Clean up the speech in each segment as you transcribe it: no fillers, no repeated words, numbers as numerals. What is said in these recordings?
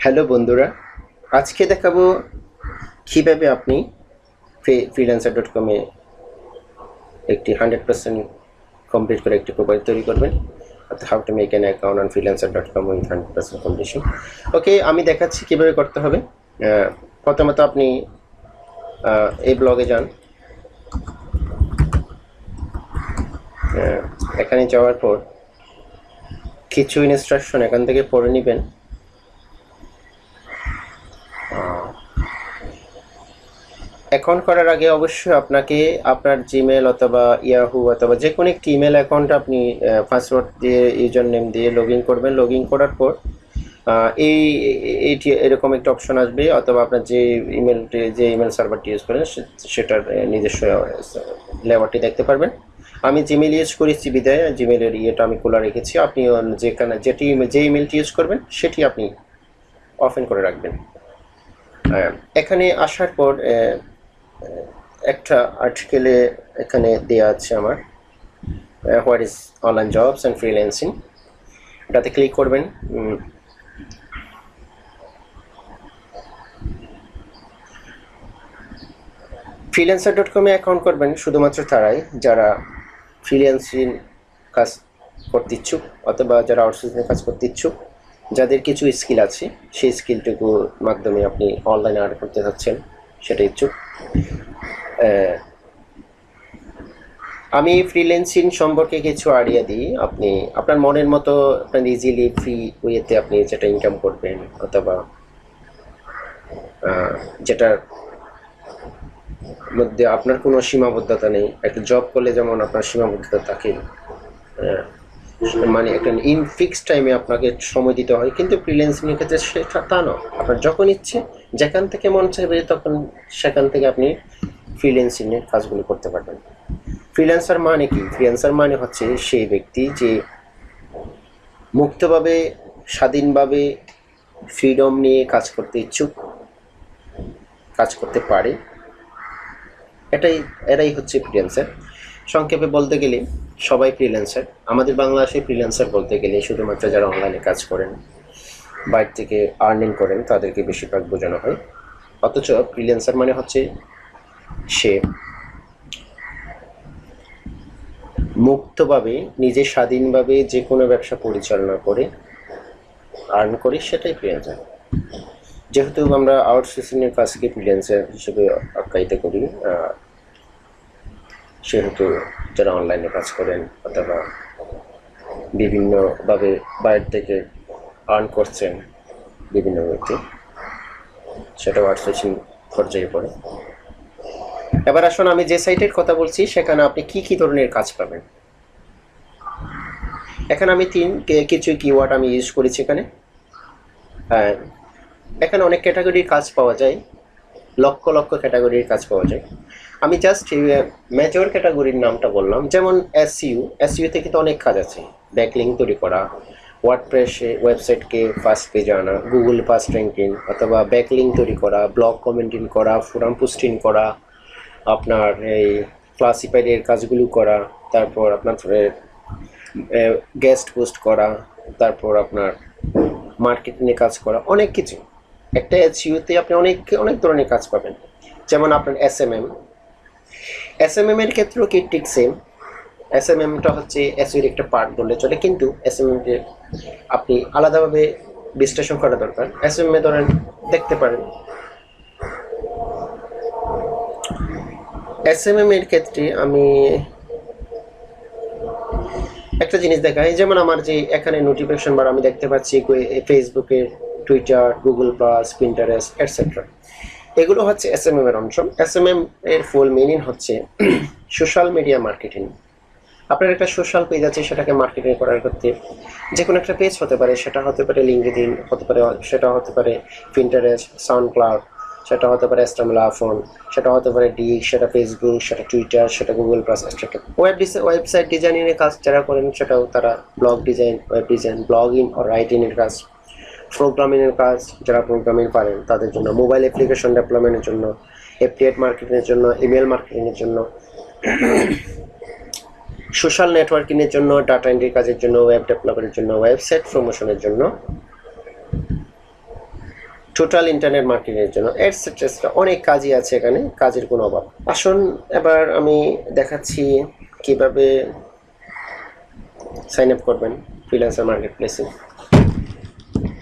Hello বন্ধুরা, আজকে দেখাবো কিভাবে আপনি freelancer.com এ একটি 100% কমপ্লিট করে একটি প্রোফাইল তৈরি করবেন। How to make an account on freelancer.com with 100% completion. Okay, আমি দেখাচ্ছি কিভাবে করতে হবে। প্রথমত আপনি এই ব্লগে যান। এখানে যাওয়ার পর কিছু ইনস্ট্রাকশন এখান থেকে পড়ে নেবেন। অ্যাকাউন্ট করার আগে অবশ্যই আপনাকে আপনার জিমেল অথবা ইয়াহু অথবা যে কোনো একটি ইমেল অ্যাকাউন্ট আপনি পাসওয়ার্ড দিয়ে ইউজার নেম দিয়ে লগ ইন করবেন। লগ ইন করার পর এইটি এরকম একটা অপশন আসবে, অথবা আপনার যে ইমেল সার্ভারটি ইউজ করেন সেটার নিজস্ব লেআউটটি দেখতে পারবেন। আমি জিমেল ইউজ করেছি বিদায় জিমেলের ইয়েটা আমি খোলা রেখেছি। আপনি যেখানে যে ইমেলটি ইউজ করবেন সেটি আপনি ওপেন করে রাখবেন। এখানে আসার পর একটা আর্টিকেলে এখানে দেওয়া আছে আমার what is online jobs and freelancing, এটাতে ক্লিক করবেন। freelancer.com এ অ্যাকাউন্ট করবেন শুধুমাত্র তারাই যারা ফ্রিল্যান্সিং কাজ করতে ইচ্ছুক অথবা যারা আউটসোর্সিং কাজ করতে ইচ্ছুক, যাদের কিছু স্কিল আছে সেই স্কিলটুকুর মাধ্যমে আপনি অনলাইনে আর্ন করতে চাচ্ছেন সেটা ইচ্ছুক। আমি ফ্রিল্যান্সিং সম্পর্কে কিছু আইডিয়া দিই। আপনি আপনার মনের মতো আপনার ইজিলি ফ্রি ওয়েতে আপনি যেটা ইনকাম করবেন অথবা যেটার মধ্যে আপনার কোনো সীমাবদ্ধতা নেই। একটা জব করলে যেমন আপনার সীমাবদ্ধতা থাকে, মানে একটা ফিক্সড টাইমে আপনাকে সময় দিতে হয়, কিন্তু ফ্রিল্যান্সিং এর ক্ষেত্রে সেটা তা নয়। আপনার যখন ইচ্ছে যেখান থেকে মন চাইবে তখন সেখান থেকে আপনি ফ্রিল্যান্সিং এর কাজগুলো করতে পারবেন। ফ্রিল্যান্সার মানে কি? ফ্রিল্যান্সার মানে হচ্ছে সেই ব্যক্তি যে মুক্তভাবে স্বাধীনভাবে ফ্রিডম নিয়ে কাজ করতে ইচ্ছুক, কাজ করতে পারে, এরাই হচ্ছে ফ্রিল্যান্সার। সংক্ষেপে বলতে গেলে সবাই ফ্রিল্যান্সার। আমাদের বাংলাদেশে ফ্রিল্যান্সার বলতে গেলে শুধুমাত্র যারা অনলাইনে কাজ করেন, বাইরে থেকে আর্নিং করেন তাদেরকে বেশিরভাগ বোঝানো হয়। অথচ ফ্রিল্যান্সার মানে হচ্ছে সে মুক্তভাবে নিজে স্বাধীনভাবে যে কোনো ব্যবসা পরিচালনা করে আর্ন করে, সেটাই ফ্রিল্যান্সার। যেহেতু আমরা আউটসোর্সিংয়ের কাজকে ফ্রিল্যান্সার হিসেবে আখ্যায়িত করি, সেহেতু যারা অনলাইনে কাজ করেন অথবা বিভিন্নভাবে বাইরে থেকে আর্ন করছেন বিভিন্ন ব্যক্তি, সেটাও আউটসোর্সিং পর্যায়ে পড়ে। এবার আসুন, আমি যে সাইটের কথা বলছি সেখানে আপনি কি ধরনের কাজ পাবেন। এখানে আমি কিছু কিওয়ার্ড আমি ইউজ করেছি। এখানে অনেক ক্যাটাগরির কাজ পাওয়া যায়, লক্ষ লক্ষ ক্যাটাগরির কাজ পাওয়া যায়। আমি জাস্ট মেজর ক্যাটাগরির নামটা বললাম। যেমন এসইউ থেকে তো অনেক কাজ আছে। ব্যাকলিঙ্ক তৈরি করা, ওয়ার্ডপ্রেসে ওয়েবসাইটকে ফার্স্ট পেজে আনা, গুগল ফার্স্ট র্যাঙ্কিং অথবা ব্যাকলিঙ্ক তৈরি করা, ব্লগ কমেন্টিং করা, ফোরাম পোস্টিং করা, আপনার এই ক্লাসিফাইডের কাজগুলো করা, তারপর আপনার গেস্ট পোস্ট করা, তারপর আপনার মার্কেটিংয়ে কাজ করা, অনেক কিছু। একটা এসইউতে আপনি অনেক ধরনের কাজ পাবেন। যেমন আপনার এসএমএম এর ক্ষেত্রেও কি ঠিক সেম। এসএমএমটা হচ্ছে এসইউর একটা পার্ট বললে চলে, কিন্তু এসএমএমকে আপনি আলাদাভাবে বিশ্লেষণ করা দরকার। এসএমএম ধরেন দেখতে পারেন, এসএমএম এর ক্ষেত্রে আমি একটা জিনিস দেখাই। যেমন আমার যে এখানে নোটিফিকেশন বার আমি দেখতে পাচ্ছি ফেসবুকে, Twitter, Google plus, Pinterest etcetera, এগুলো হচ্ছে এসএমএম এর অংশ। এসএমএম এর ফুল মিনিং হচ্ছে সোশ্যাল মিডিয়া মার্কেটিং। আপনার একটা সোশ্যাল পেজ আছে, সেটাকে মার্কেটিং করার ক্ষেত্রে যে কোনো একটা পেজ হতে পারে, সেটা হতে পারে লিঙ্কডইন, সেটা হতে পারে পিন্টারেস্ট, সাউন্ডক্লাউড, সেটা হতে পারে স্ট্যামলা ফোন, সেটা হতে পারে সেটা ফেসবুক, সেটা টুইটার, সেটা গুগল প্লাস এটসেট্রা। ওয়েবসাইট ডিজাইনিংয়ের কাজ যারা করেন সেটাও তারা blog design, web design, blogging ও রাইটিংয়ের কাজ, প্রোগ্রামিংয়ের কাজ যারা প্রোগ্রামিং পারেন তাদের জন্য, মোবাইল অ্যাপ্লিকেশন ডেভেলপমেন্টের জন্য, এফটিএড মার্কেটিংয়ের জন্য, ইমেল মার্কেটিংয়ের জন্য, সোশ্যাল নেটওয়ার্কিংয়ের জন্য, ডাটা এন্ট্রির কাজের জন্য, ওয়েব ডেভেলপমেন্টের জন্য, ওয়েবসাইট প্রমোশনের জন্য টোটাল ইন্টারনেট মার্কেটিংয়ের জন্য এটসেট্রা অনেক কাজই আছে, এখানে কাজের কোনো অভাব। আসুন এবার আমি দেখাচ্ছি কিভাবে সাইন আপ করবেন ফ্রিল্যান্সার মার্কেট প্লেসে।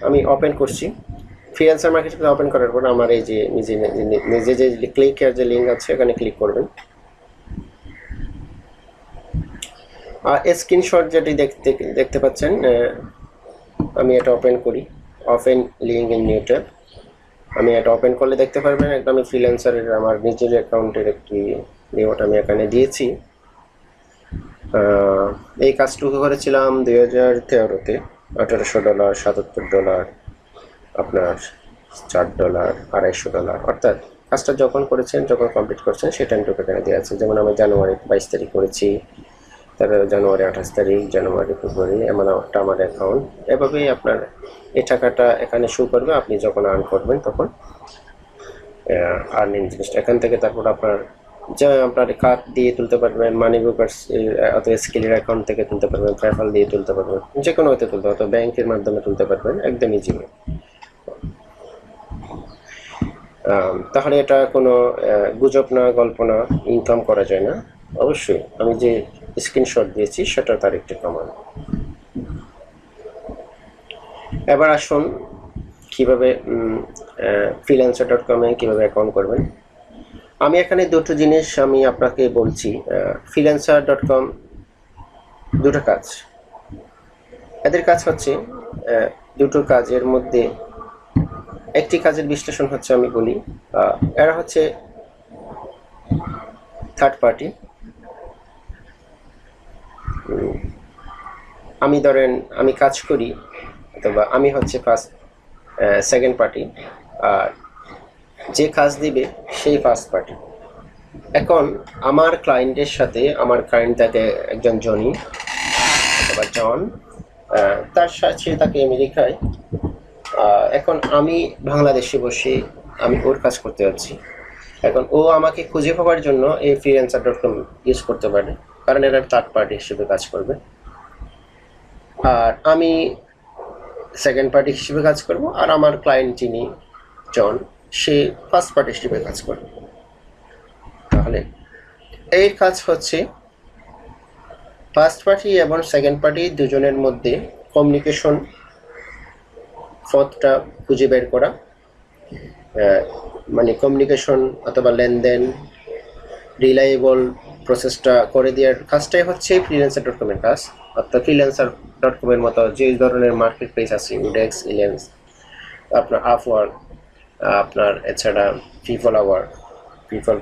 আমি ওপেন করছি। ফ্রিল্যান্সার মার্কেট প্লেস ওপেন করার পর আমার এই যে নিজে যে ক্লিকের যে লিঙ্ক আছে এখানে ক্লিক করবেন। আর স্ক্রিনশট যেটি দেখতে পাচ্ছেন, আমি এটা ওপেন করি। Open link in new tab. আমি এটা ওপেন করলে দেখতে পারবেন একটা আমি ফ্রিল্যান্সারের আমার নিজের অ্যাকাউন্টের একটি রিপোর্ট আমি এখানে দিয়েছি। এই কাজটুকু করেছিলাম 2013-তে। $1800, $77, আপনার $4, $250, অর্থাৎ কাজটা যখন করেছেন, যখন কমপ্লিট করছেন সেই টাইমটুকু এখানে দেওয়া আছে। যেমন আমি জানুয়ারি 22 তারিখ করেছি, তারপরে জানুয়ারি 28 তারিখ, জানুয়ারি, ফেব্রুয়ারি, এমন একটা আমার অ্যাকাউন্ট। এভাবেই আপনার এই টাকাটা এখানে শো করবে। আপনি যখন আর্ন করবেন তখন আর্নিং জিনিসটা এখান থেকে, তারপর আপনার যা আপনার কার্ড দিয়ে তুলতে পারবেন, মানি ব্রোকার্স অথবা স্কিলের অ্যাকাউন্ট থেকে তুলতে পারবেন, পেপ্যাল দিয়ে তুলতে পারবেন, যে কোনো হতে তুলতে, অথবা ব্যাংকের মাধ্যমে তুলতে পারবেন, একদম ইজি। তাহলে এটা কোনো গুজব না, গল্প না, ইনকাম করা যায় না। অবশ্যই আমি যে স্ক্রিনশট দিয়েছি সেটা তার একটি প্রমাণ। এবার আসুন কীভাবে freelancer.com-এ কীভাবে অ্যাকাউন্ট করবেন। আমি এখানে দুটো জিনিস আমি আপনাকে বলছি। freelancer.com দুটো কাজ, এদের কাজ হচ্ছে দুটো কাজের মধ্যে একটি কাজের বিশ্লেষণ হচ্ছে, আমি বলি এরা হচ্ছে থার্ড পার্টি। আমি ধরেন আমি কাজ করি, অথবা আমি হচ্ছে সেকেন্ড পার্টি, আর যে কাজ দিবে সেই ফার্স্ট পার্টি। এখন আমার ক্লায়েন্টের সাথে, আমার ক্লায়েন্ট থাকে একজন জনি অথবা জন, তার সাথে তাকে আমেরিকায়, এখন আমি বাংলাদেশে বসে আমি ওর কাজ করতে যাচ্ছি। এখন ও আমাকে খুঁজে পাওয়ার জন্য এই freelancer.com ইউজ করতে পারে, কারণ এরা থার্ড পার্টি হিসেবে কাজ করবে। আর আমি সেকেন্ড পার্টি হিসেবে কাজ করব, আর আমার ক্লায়েন্ট যিনি জন, সে ফার্স্ট পার্টি হিসেবে কাজ করবে। তাহলে এই কাজ হচ্ছে ফার্স্ট পার্টি এবং সেকেন্ড পার্টি দুজনের মধ্যে কমিউনিকেশন পথটা খুঁজে বের করা, মানে কমিউনিকেশন অথবা লেনদেন রিলায়েবল প্রসেসটা করে দেওয়ার কাজটাই হচ্ছে freelancer.com এর কাজ। অর্থাৎ freelancer.com এর মতো যে ধরনের মার্কেট প্লেস আছে, ইন্ডেক্স, ইলেন্স, আপনার আপওয়ার্ক, আপনার এছাড়া পিপল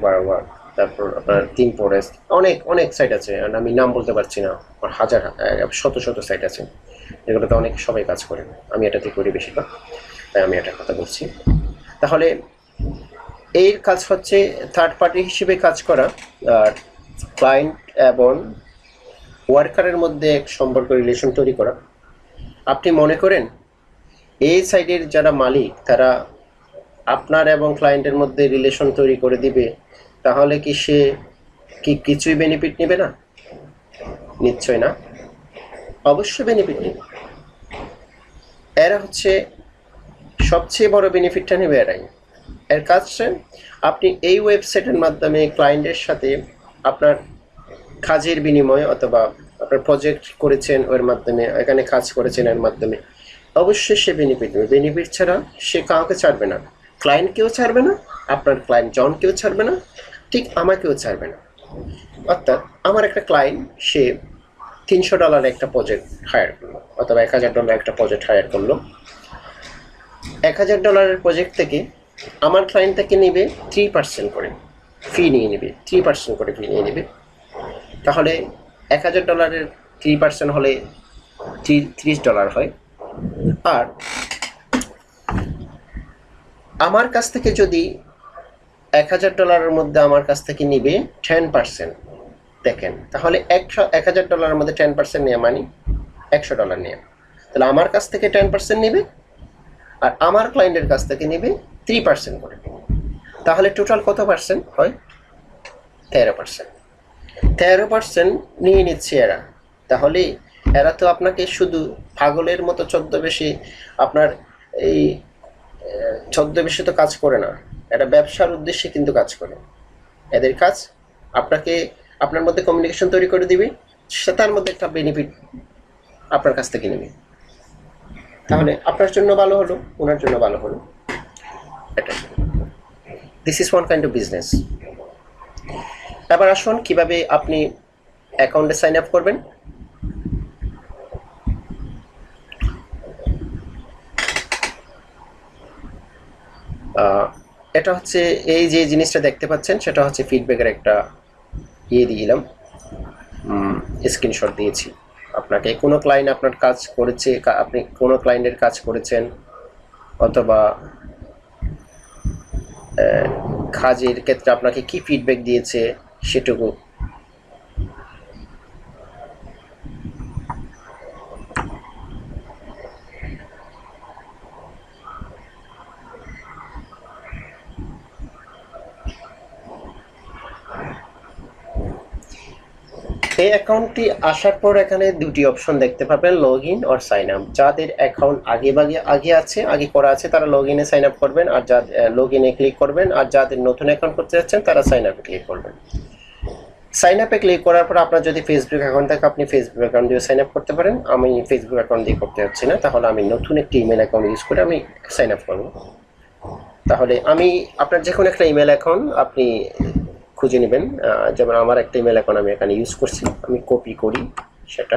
পার আওয়ার, তারপর আপনার টিম ফরেস্ট, অনেক অনেক সাইট আছে, আমি নাম বলতে পারছি না, হাজার শত শত সাইট আছে যেগুলোতে অনেক সবাই কাজ করে। আমি এটাতে করি বেশিরভাগ, তাই আমি এটার কথা বলছি। তাহলে এর কাজ হচ্ছে থার্ড পার্টি হিসেবে কাজ করা, আর ক্লায়েন্ট এবং ওয়ার্কারের মধ্যে এক সম্পর্ক, রিলেশন তৈরি করা। আপনি মনে করেন এই সাইডের যারা মালিক তারা আপনার এবং ক্লায়েন্টের মধ্যে রিলেশন তৈরি করে দিবে, তাহলে কি সে কি কিছুই বেনিফিট নেবে না? নিশ্চয় না, অবশ্যই বেনিফিট নেবে। এরা হচ্ছে সবচেয়ে বড় বেনিফিটটা নেবে এরাই। এর কাজটা আপনি এই ওয়েবসাইটের মাধ্যমে ক্লায়েন্টের সাথে আপনার কাজের বিনিময়, অথবা আপনার প্রজেক্ট করেছেন ওর মাধ্যমে, এখানে কাজ করেছেন এর মাধ্যমে, অবশ্যই সে বেনিফিট নেবে। বেনিফিট ছাড়া সে কাউকে ছাড়বে না, ক্লায়েন্টকেও ছাড়বে না, আপনার ক্লায়েন্ট জনকেও ছাড়বে না, ঠিক আমাকেও ছাড়বে না। অর্থাৎ আমার একটা ক্লায়েন্ট, সে $300 একটা প্রজেক্ট হায়ার করলো, অথবা $1000 একটা প্রজেক্ট হায়ার করলো। $1000 প্রজেক্ট থেকে আমার ক্লায়েন্ট থেকে নেবে 3% করে ফি নিয়ে নেবে, 3% করে ফি নিয়ে নেবে। তাহলে $1000 3% হলে $30 হয়। আর আমার কাছ থেকে যদি $1000 মধ্যে আমার কাছ থেকে নিবে 10%, দেখেন তাহলে $1000 মধ্যে 10% নেওয়া মানে $100 নেওয়া। তাহলে আমার কাছ থেকে 10% নেবে, আর আমার ক্লায়েন্টের কাছ থেকে নেবে 3% করে। তাহলে টোটাল কত পার্সেন্ট হয়? 13%। 13% নিয়ে নিচ্ছে এরা। তাহলে এরা তো আপনাকে শুধু পাগলের মতো ছদ্মবেশে আপনার এই ছদ্মবেশে তো কাজ করে না, এটা ব্যবসার উদ্দেশ্যে কিন্তু কাজ করে। এদের কাজ আপনাকে আপনার মধ্যে কমিউনিকেশন তৈরি করে দিবে, সে তার মধ্যে একটা বেনিফিট আপনার কাছ থেকে নেবে। তাহলে আপনার জন্য ভালো হলো, ওনার জন্য ভালো হলো, এটা this is one kind of business. এবার আসুন কিভাবে আপনি অ্যাকাউন্টে সাইন আপ করবেন। এটা হচ্ছে এই যে জিনিসটা দেখতে পাচ্ছেন সেটা হচ্ছে ফিডব্যাকের একটা ইয়ে দিলাম, স্ক্রিনশট দিয়েছি আপনাকে। কোনো ক্লায়েন্ট আপনার কাজ করেছে, আপনি কোনো ক্লায়েন্টের কাজ করেছেন, অথবা কাজের ক্ষেত্রে আপনাকে কি ফিডব্যাক দিয়েছে সেটুকু। এই অ্যাকাউন্টটি আসার পর এখানে দুটি অপশন দেখতে পাবেন, লগ ইন আর সাইন আপ। যাদের অ্যাকাউন্ট আগে করা আছে তারা লগ ইনে সাইন আপ করবেন, আর লগ ইনে ক্লিক করবেন, আর যাদের নতুন অ্যাকাউন্ট করতে যাচ্ছেন তারা সাইন আপে ক্লিক করবেন। সাইন আপে ক্লিক করার পর আপনার যদি ফেসবুক অ্যাকাউন্ট থাকে আপনি ফেসবুক অ্যাকাউন্ট দিয়ে সাইন আপ করতে পারেন। আমি ফেসবুক অ্যাকাউন্ট দিয়ে করতে যাচ্ছি না, তাহলে আমি নতুন একটি ইমেল অ্যাকাউন্ট ইউজ করে আমি সাইন আপ করবো। তাহলে আমি আপনার যে কোনো একটা ইমেল অ্যাকাউন্ট আপনি খুঁজে নেবেন। যেমন আমার একটা ইমেল অ্যাকাউন্ট আমি এখানে ইউজ করছি, আমি কপি করি। সেটা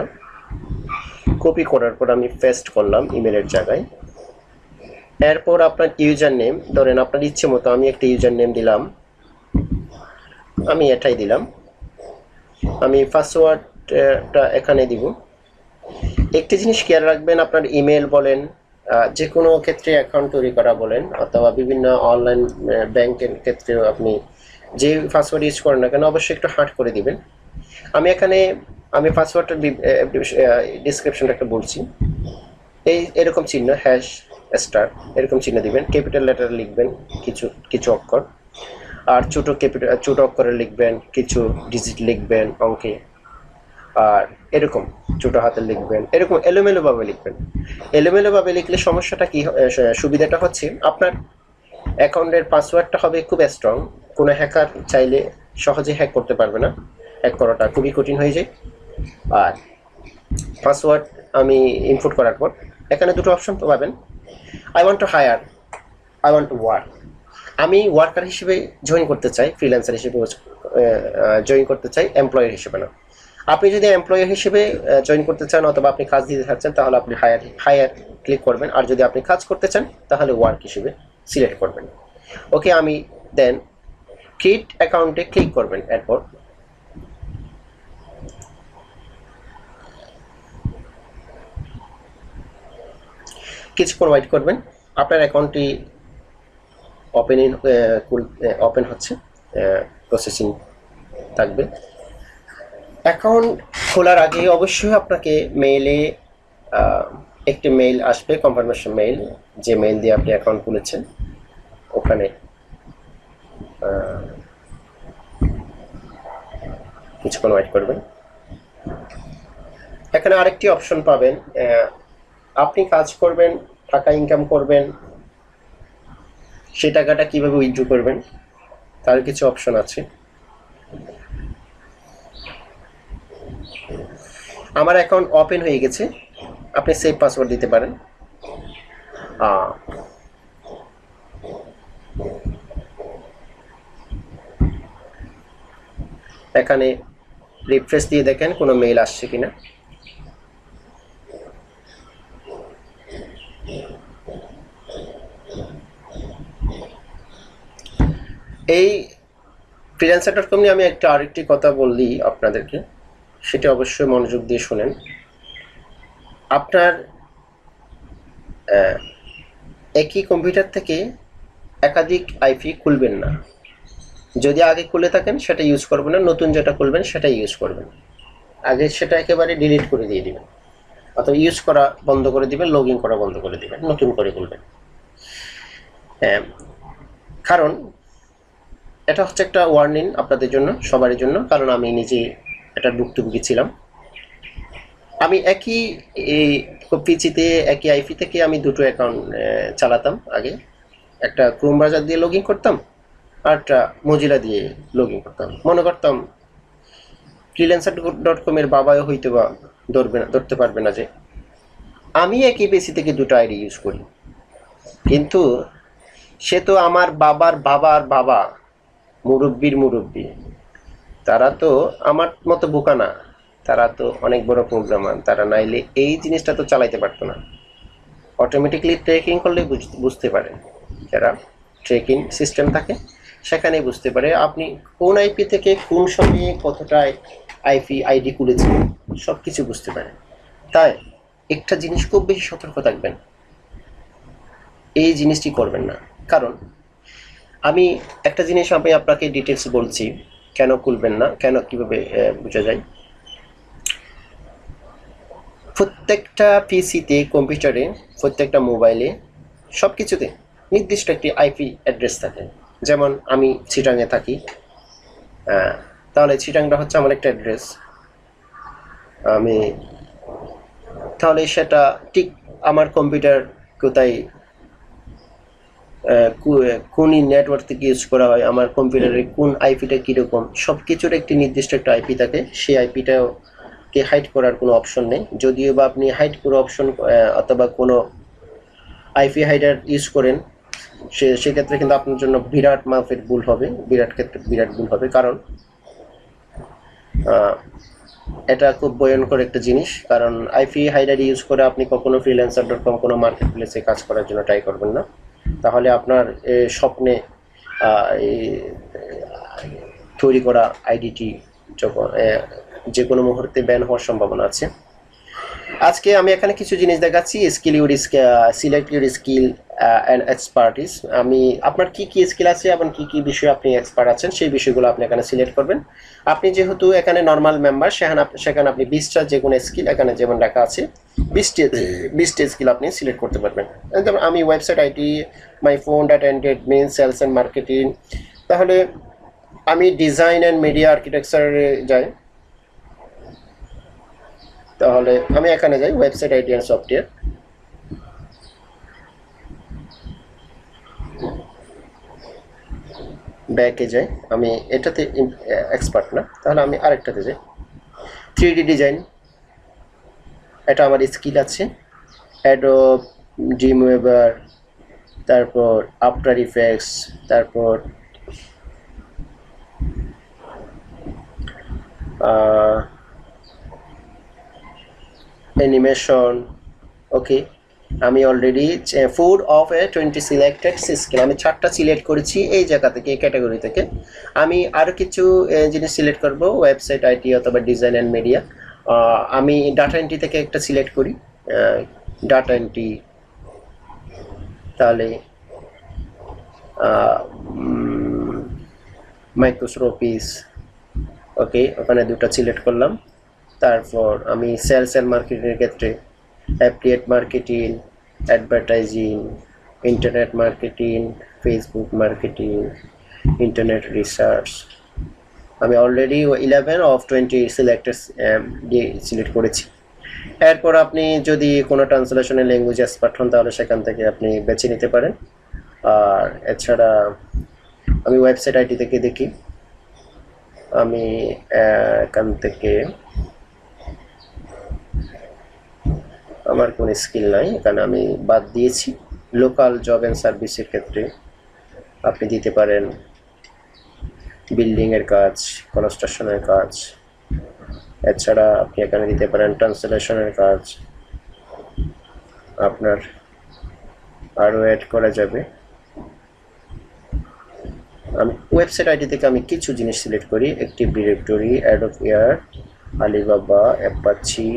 কপি করার পর আমি পেস্ট করলাম ইমেলের জায়গায়। এরপর আপনার ইউজার নেম, ধরেন আপনার ইচ্ছে মতো আমি একটা ইউজার নেম দিলাম, আমি এটাই দিলাম। আমি পাসওয়ার্ডটা এখানে দিব। একটি জিনিস খেয়াল রাখবেন, আপনার ইমেল বলেন, যে কোনো ক্ষেত্রে অ্যাকাউন্ট তৈরি করা বলেন, অথবা বিভিন্ন অনলাইন ব্যাংকের ক্ষেত্রেও আপনি যে পাসওয়ার্ড ইউজ করেন না কেন অবশ্যই একটু হার্ড করে দিবেন। আমি পাসওয়ার্ডটা ডিসক্রিপশনটা একটা বলছি। এরকম চিহ্ন হ্যাশ স্টার এরকম চিহ্ন দিবেন, ক্যাপিটাল লেটার লিখবেন কিছু কিছু অক্ষর, আর ছোট অক্ষরে লিখবেন, কিছু ডিজিট লিখবেন অঙ্কে, আর এরকম ছোট হাতে লিখবেন, এরকম এলোমেলোভাবে লিখবেন। এলোমেলোভাবে লিখলে সমস্যাটা কি, সুবিধাটা হচ্ছে আপনার অ্যাকাউন্টের পাসওয়ার্ডটা হবে খুব স্ট্রং, কোনো হ্যাকার চাইলে সহজে হ্যাক করতে পারবে না, হ্যাক করাটা খুবই কঠিন হয়ে যায়। আর পাসওয়ার্ড আমি ইনপুট করার পর এখানে দুটো অপশন পাবেন, I want to hire, I want to work. আমি ওয়ার্কার হিসেবে জয়েন করতে চাই, ফ্রিল্যান্সার হিসেবে জয়েন করতে চাই, এমপ্লয়ার হিসেবে না। আপনি যদি এমপ্লয়ার হিসেবে জয়েন করতে চান অথবা আপনি কাজ দিতে চাচ্ছেন তাহলে আপনি হায়ার ক্লিক করবেন, আর যদি আপনি কাজ করতে চান তাহলে ওয়ার্ক হিসেবে সিলেক্ট করবেন। ওকে, আমি দেন ক্রিয়েট অ্যাকাউন্টে ক্লিক করবেন। এরপর কিছুক্ষণ ওয়েট করবেন, আপনার অ্যাকাউন্টটি ওপেন হচ্ছে, প্রসেসিং থাকবে। অ্যাকাউন্ট খোলার আগে অবশ্যই আপনাকে মেইলে একটি মেইল আসবে, কনফার্মেশন মেইল, যে মেইল দিয়ে আপনি অ্যাকাউন্ট খুলেছেন। ওখানে কিছুক্ষণ ওয়েট করবেন। এখানে আরেকটি অপশন পাবেন, আপনি কাজ করবেন, টাকা ইনকাম করবেন, সেই টাকাটা কিভাবে উইথড্র করবেন তার কিছু অপশন আছে। আমার অ্যাকাউন্ট ওপেন হয়ে গেছে, আপনি সেভ পাসওয়ার্ড দিতে পারেন। এখানে রিফ্রেশ দিয়ে দেখেন কোনো মেইল আসছে কিনা। এই freelancer.com নিয়ে আমি আরেকটি কথা বলি আপনাদেরকে, সেটা অবশ্যই মনোযোগ দিয়ে শুনেন। আপনার একই কম্পিউটার থেকে একাধিক আইপি খুলবেন না। যদি আগে খুলে থাকেন সেটা ইউজ করবেন না, নতুন যেটা খুলবেন সেটা ইউজ করবেন। আগে সেটা একেবারে ডিলিট করে দিয়ে দিবেন, অথবা ইউজ করা বন্ধ করে দিবেন, লগ ইন করা বন্ধ করে দিবেন, নতুন করে খুলবেন। কারণ এটা হচ্ছে একটা ওয়ার্নিং আপনাদের জন্য, সবারই জন্য, কারণ আমি নিজে এটা ভুক্তভোগী ছিলাম। আমি একই পিসিতে একই আইপি থেকে আমি দুটো অ্যাকাউন্ট চালাতাম আগে। একটা ক্রোম ব্রাউজার দিয়ে লগ ইন করতাম, আর একটা মজিলা দিয়ে লগ ইন করতাম। মনে করতাম freelancer.com এর বাবাও হইতে বা ধরতে পারবে না যে আমি একই পিসি থেকে দুটো আইডি ইউজ করি। কিন্তু সে তো আমার বাবার বাবার বাবা, মুরব্বির মুরব্বি, তারা তো আমার মতো বোকা না, তারা তো অনেক বড় প্রোগ্রামার, তারা নাইলে এই জিনিসটা তো চালাইতে পারতো না। অটোমেটিকলি ট্রেকিং করলে বুঝতে পারে, যারা ট্রেকিং সিস্টেম থাকে সেখানেই বুঝতে পারে আপনি কোন আইপি থেকে কোন সময়ে কতটা আইপি আইডি খুলেছেন, সব কিছু বুঝতে পারে। তাই একটা জিনিস খুব বেশি সতর্ক থাকবেন, এই জিনিসটি করবেন না। কারণ আমি একটা জিনিস আমি আপনাকে ডিটেলস বলছি, কেন খুলবেন না, কেন কিভাবে বোঝা যায়। প্রত্যেকটা পিসিতে, কম্পিউটারে, প্রত্যেকটা মোবাইলে, সব কিছুতে নির্দিষ্ট একটি আইপি অ্যাড্রেস থাকে। যেমন আমি চিটাঙে থাকি, তাহলে চিটাংটা হচ্ছে আমার একটা অ্যাড্রেস। আমি তাহলে সেটা ঠিক আমার কম্পিউটার কোথায়, কোন নেটওয়ার্ক থেকে ইউজ করা হয়, আমার কম্পিউটারে কোন আইপিটা কীরকম, সব কিছুর একটি নির্দিষ্ট একটা আইপি থাকে। সেই আইপিটাও কে হাইড করার কোনো অপশন নেই। যদিও বা আপনি হাইড করে অপশন অথবা কোনো আইপি হাইডার ইউজ করেন, সেক্ষেত্রে কিন্তু আপনার জন্য বিরাট মাপের ভুল হবে, বিরাট ভুল হবে। কারণ এটা খুব ভয়ঙ্কর একটা জিনিস। কারণ আইপি হাইডার ইউজ করে আপনি কখনো freelancer.com কোনো মার্কেট প্লেসে কাজ করার জন্য ট্রাই করবেন না। তাহলে আপনার স্বপ্নে তৈরি করা আইডিটি যখন যে কোনো মুহূর্তে ব্যান হওয়ার সম্ভাবনা আছে। আজকে আমি এখানে কিছু জিনিস দেখাচ্ছি। Select your skill and expertise. আমি আপনার কি কি স্কিল আছে এবং কি কি বিষয়ে আপনি এক্সপার্ট আছেন সেই বিষয়গুলো আপনি এখানে সিলেক্ট করবেন। আপনি যেহেতু এখানে নর্মাল মেম্বার, সেখানে আপনি 20টা যে কোনো স্কিল এখানে যেমন লেখা আছে 20টা স্কিল আপনি সিলেক্ট করতে পারবেন। যেমন আমি website IT, my phone, data entry, admin, sales and marketing. তাহলে আমি ডিজাইন অ্যান্ড মিডিয়া আর্কিটেকচারে যাই, তাহলে আমি এখানে যাই ওয়েবসাইট আইটি অ্যান্ড সফটওয়্যার। ব্যাকে যাই, আমি এটাতে এক্সপার্ট না, তাহলে আমি আরেকটাতে যাই 3D ডিজাইন, এটা আমার স্কিল আছে। অ্যাডোব, ড্রিমওয়েভার, তারপর আফটার ইফেক্টস, তারপর অ্যানিমেশন। ওকে, আমি অলরেডি 4 অফ 20 সিলেক্টেড স্কিল, আমি 4টা সিলেক্ট করেছি এই জায়গা থেকে, এই ক্যাটাগরি থেকে। আমি আরও কিছু জিনিস সিলেক্ট করব, ওয়েবসাইট আইটি অথবা ডিজাইন অ্যান্ড মিডিয়া। আমি ডাটা এন্ট্রি থেকে একটা সিলেক্ট করি, ডাটা এন্ট্রি। তাহলে মাইক্রোসফট অফিস। ওকে, ওখানে দুটো সিলেক্ট করলাম। তারপর আমি সেলস অ্যান্ড মার্কেটিংয়ের ক্ষেত্রে affiliate marketing, advertising, internet marketing, Facebook marketing, internet research. আমি অলরেডি 11 অফ 20 সিলেক্টেড দিয়ে সিলেক্ট করেছি। এরপর আপনি যদি কোনো ট্রান্সলেশনের ল্যাঙ্গুয়েজ এক্সপার্ট হন তাহলে সেখান থেকে আপনি বেছে নিতে পারেন। আর এছাড়া আমি ওয়েবসাইট আইটি থেকে দেখি, আমি এখান থেকে আমার কোনো স্কিল নাই, এখানে আমি বাদ দিয়েছি। লোকাল জব অ্যান্ড সার্ভিসের ক্ষেত্রে আপনি দিতে পারেন বিল্ডিংয়ের কাজ, কনস্ট্রাকশনের কাজ। এছাড়া আপনি এখানে দিতে পারেন ট্রান্সলেশনের কাজ, আপনার আরও অ্যাড করা যাবে। আমি ওয়েবসাইট আইডি থেকে আমি কিছু জিনিস সিলেক্ট করি, active directory, Adobe air, Alibaba, Apache,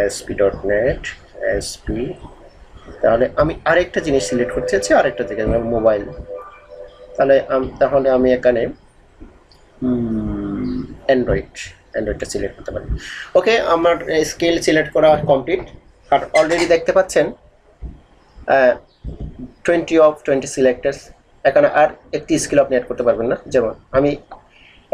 ASP.NET, ASP। তাহলে আমি আরেকটা জিনিস সিলেক্ট করতে চাচ্ছি, আরেকটা থেকে মোবাইল। তাহলে আমি এখানে অ্যান্ড্রয়েডটা সিলেক্ট করতে পারি। ওকে, আমার স্কিল সিলেক্ট করা কমপ্লিট। আর অলরেডি দেখতে পাচ্ছেন 20 অফ 20 সিলেক্টেড। এখানে আর একটি স্কিল আপনি অ্যাড করতে পারবেন না। যেমন আমি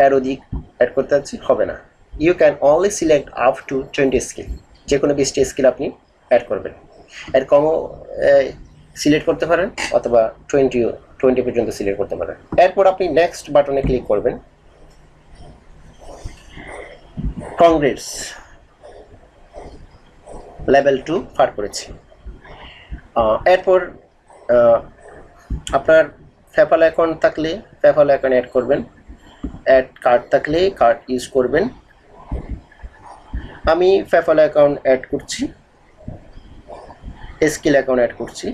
এর অধিক অ্যাড করতে চাচ্ছি, হবে না। You can only select up to 20 skill, যে কোনো 20টি স্কিল আপনি অ্যাড করবেন। এর কমও সিলেক্ট করতে পারেন অথবা 20 পর্যন্ত সিলেক্ট করতে পারেন। এরপর আপনি নেক্সট বাটনে ক্লিক করবেন। কংগ্রেস লেভেল 2 পার করেছি। এরপর আপনার পেপ্যাল অ্যাকাউন্ট থাকলে পেপ্যাল অ্যাকাউন্ট অ্যাড করবেন, অ্যাড কার্ড থাকলে কার্ড ইউজ করবেন। আমি পেপ্যাল অ্যাকাউন্ট অ্যাড করছি, স্কিল অ্যাকাউন্ট অ্যাড করছি।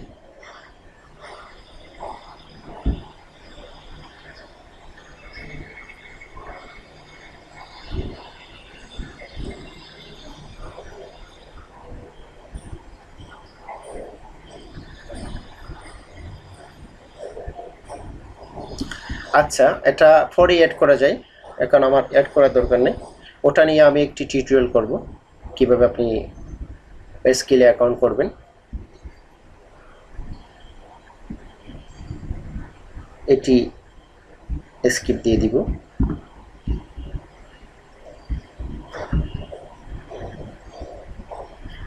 আচ্ছা, এটা পরে অ্যাড করা যায়, এখন আমার অ্যাড করার দরকার নেই। ওটা নিয়ে আমি একটি টিউটোরিয়াল করব কিভাবে আপনি স্কিলে অ্যাকাউন্ট করবেন। এটি স্কিপ দিয়ে দিব।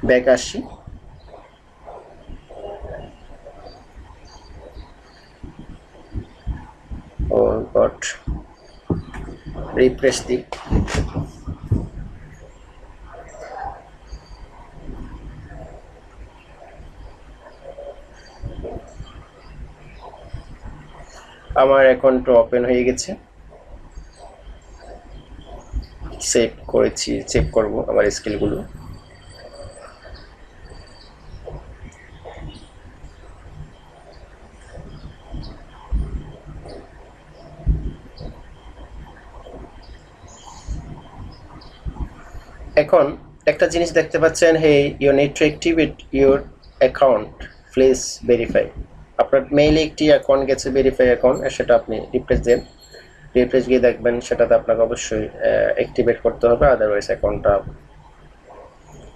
ব্যাক আসি, ও গড, রিফ্রেশ দিই। আমার অ্যাকাউন্টটা ওপেন হয়ে গেছে, সেভ করেছি, চেক করব আমার স্কিলগুলো। এখন একটা জিনিস দেখতে পাচ্ছেন, hey you need to activate your account, please verify. আপনার মেইলে একটি অ্যাকাউন্ট গেছে, ভেরিফাই অ্যাকাউন্ট, সেটা আপনি রিফ্রেশ দেন। রিফ্রেশ গিয়ে দেখবেন সেটাতে আপনাকে অবশ্যই অ্যাক্টিভেট করতে হবে, আদারওয়াইজ অ্যাকাউন্টটা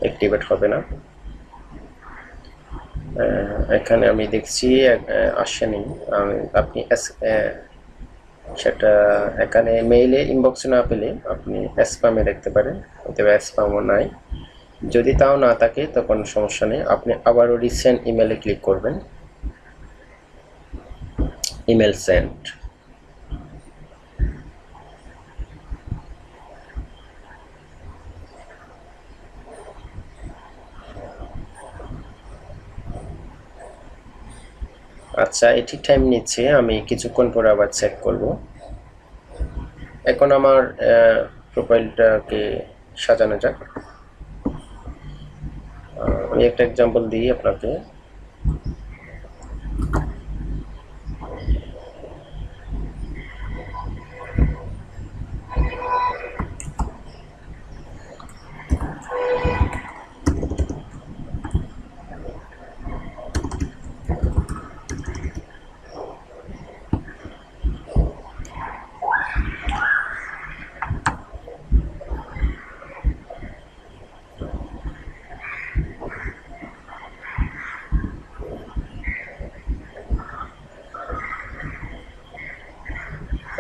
অ্যাক্টিভেট হবে না। এখানে আমি দেখছি আসেনি। আপনি সেটা এখানে মেইলে ইনবক্সে না পেলে আপনি স্প্যামে দেখতে পারেন, অথবা স্প্যামও নাই। যদি তাও না থাকে তখন সমস্যা নেই, আপনি আবারও রিসেন্ট ইমেলে ক্লিক করবেন, ইমেল সেন্ড। আচ্ছা, এটি টাইম নিচ্ছে, আমি কিছুক্ষণ পরে আবার চেক করব। এখন আমার প্রোফাইলটাকে সাজানো যাক। আমি একটা এক্সাম্পল দিই আপনাকে।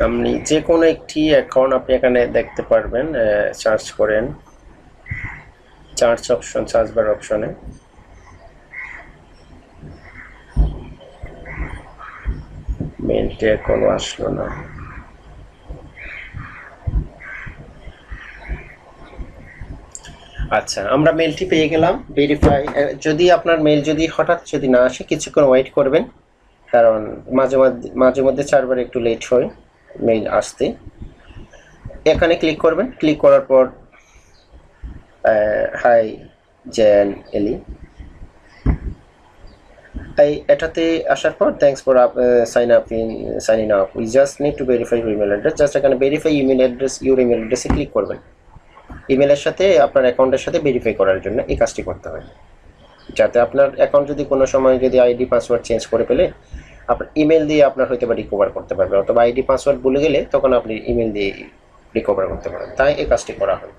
আপনি যে কোনো একটি অ্যাকাউন্ট আপনি এখানে দেখতে পারবেন, সার্চ করেন, সার্চ অপশন, সার্চ বার অপশনে মেইলটি এখনো আসলো না। আচ্ছা, আমরা মেইলটি পেয়ে গেলাম, ভেরিফাই। যদি আপনার মেইল যদি হঠাৎ যদি না আসে, কিছুক্ষণ ওয়েট করবেন, কারণ মাঝে মধ্যে সার্ভার একটু লেট হয় মেইল আসতে। এখানে ক্লিক করবেন, ক্লিক করার পর হাই জেন এলি, এটাতে আসার পর thanks for sign up, we just need to verify your email address. Just এখানে verify email address, your email অ্যাড্রেসে ক্লিক করবেন। ইমেলের সাথে আপনার অ্যাকাউন্টের সাথে ভেরিফাই করার জন্য এই কাজটি করতে হয়, যাতে আপনার অ্যাকাউন্ট যদি কোনো সময় যদি আইডি পাসওয়ার্ড চেঞ্জ করে ফেলে, আপনার ইমেল দিয়ে আপনার হয়তো বা রিকভার করতে পারবে, অথবা আইডি পাসওয়ার্ড ভুলে গেলে তখন আপনি ইমেল দিয়ে রিকভার করতে পারেন, তাই এই কাজটি করা হয়।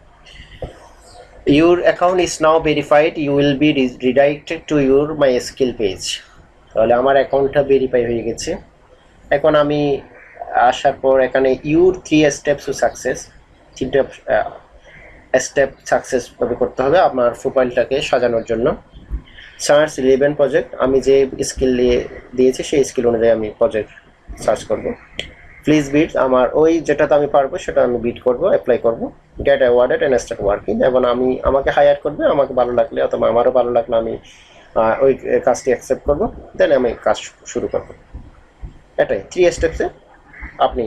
Your account is now verified, you will be redirected to your MySQL page। তাহলে আমার অ্যাকাউন্টটা ভেরিফাই হয়ে গেছে। এখন আমি আসার পর এখানে ইউর 3 স্টেপস টু সাকসেস, 3টা স্টেপ সাকসেস ভাবে করতে হবে আপনার প্রোফাইলটাকে সাজানোর জন্য। সার্চ রিলেভেন্ট প্রজেক্ট, আমি যে স্কিল দিয়েছি সেই স্কিল অনুযায়ী আমি প্রজেক্ট সার্চ করব। প্লিজ বিট, আমার ওই যেটাতে আমি পারবো সেটা আমি বিট করব, অ্যাপ্লাই করব। Get awarded and start working, এবং আমাকে হায়ার করবে, আমাকে ভালো লাগলে অথবা আমারও ভালো লাগলে আমি ওই কাজটি অ্যাকসেপ্ট করব, দেন আমি কাজ শুরু করব। এটাই 3 স্টেপসে আপনি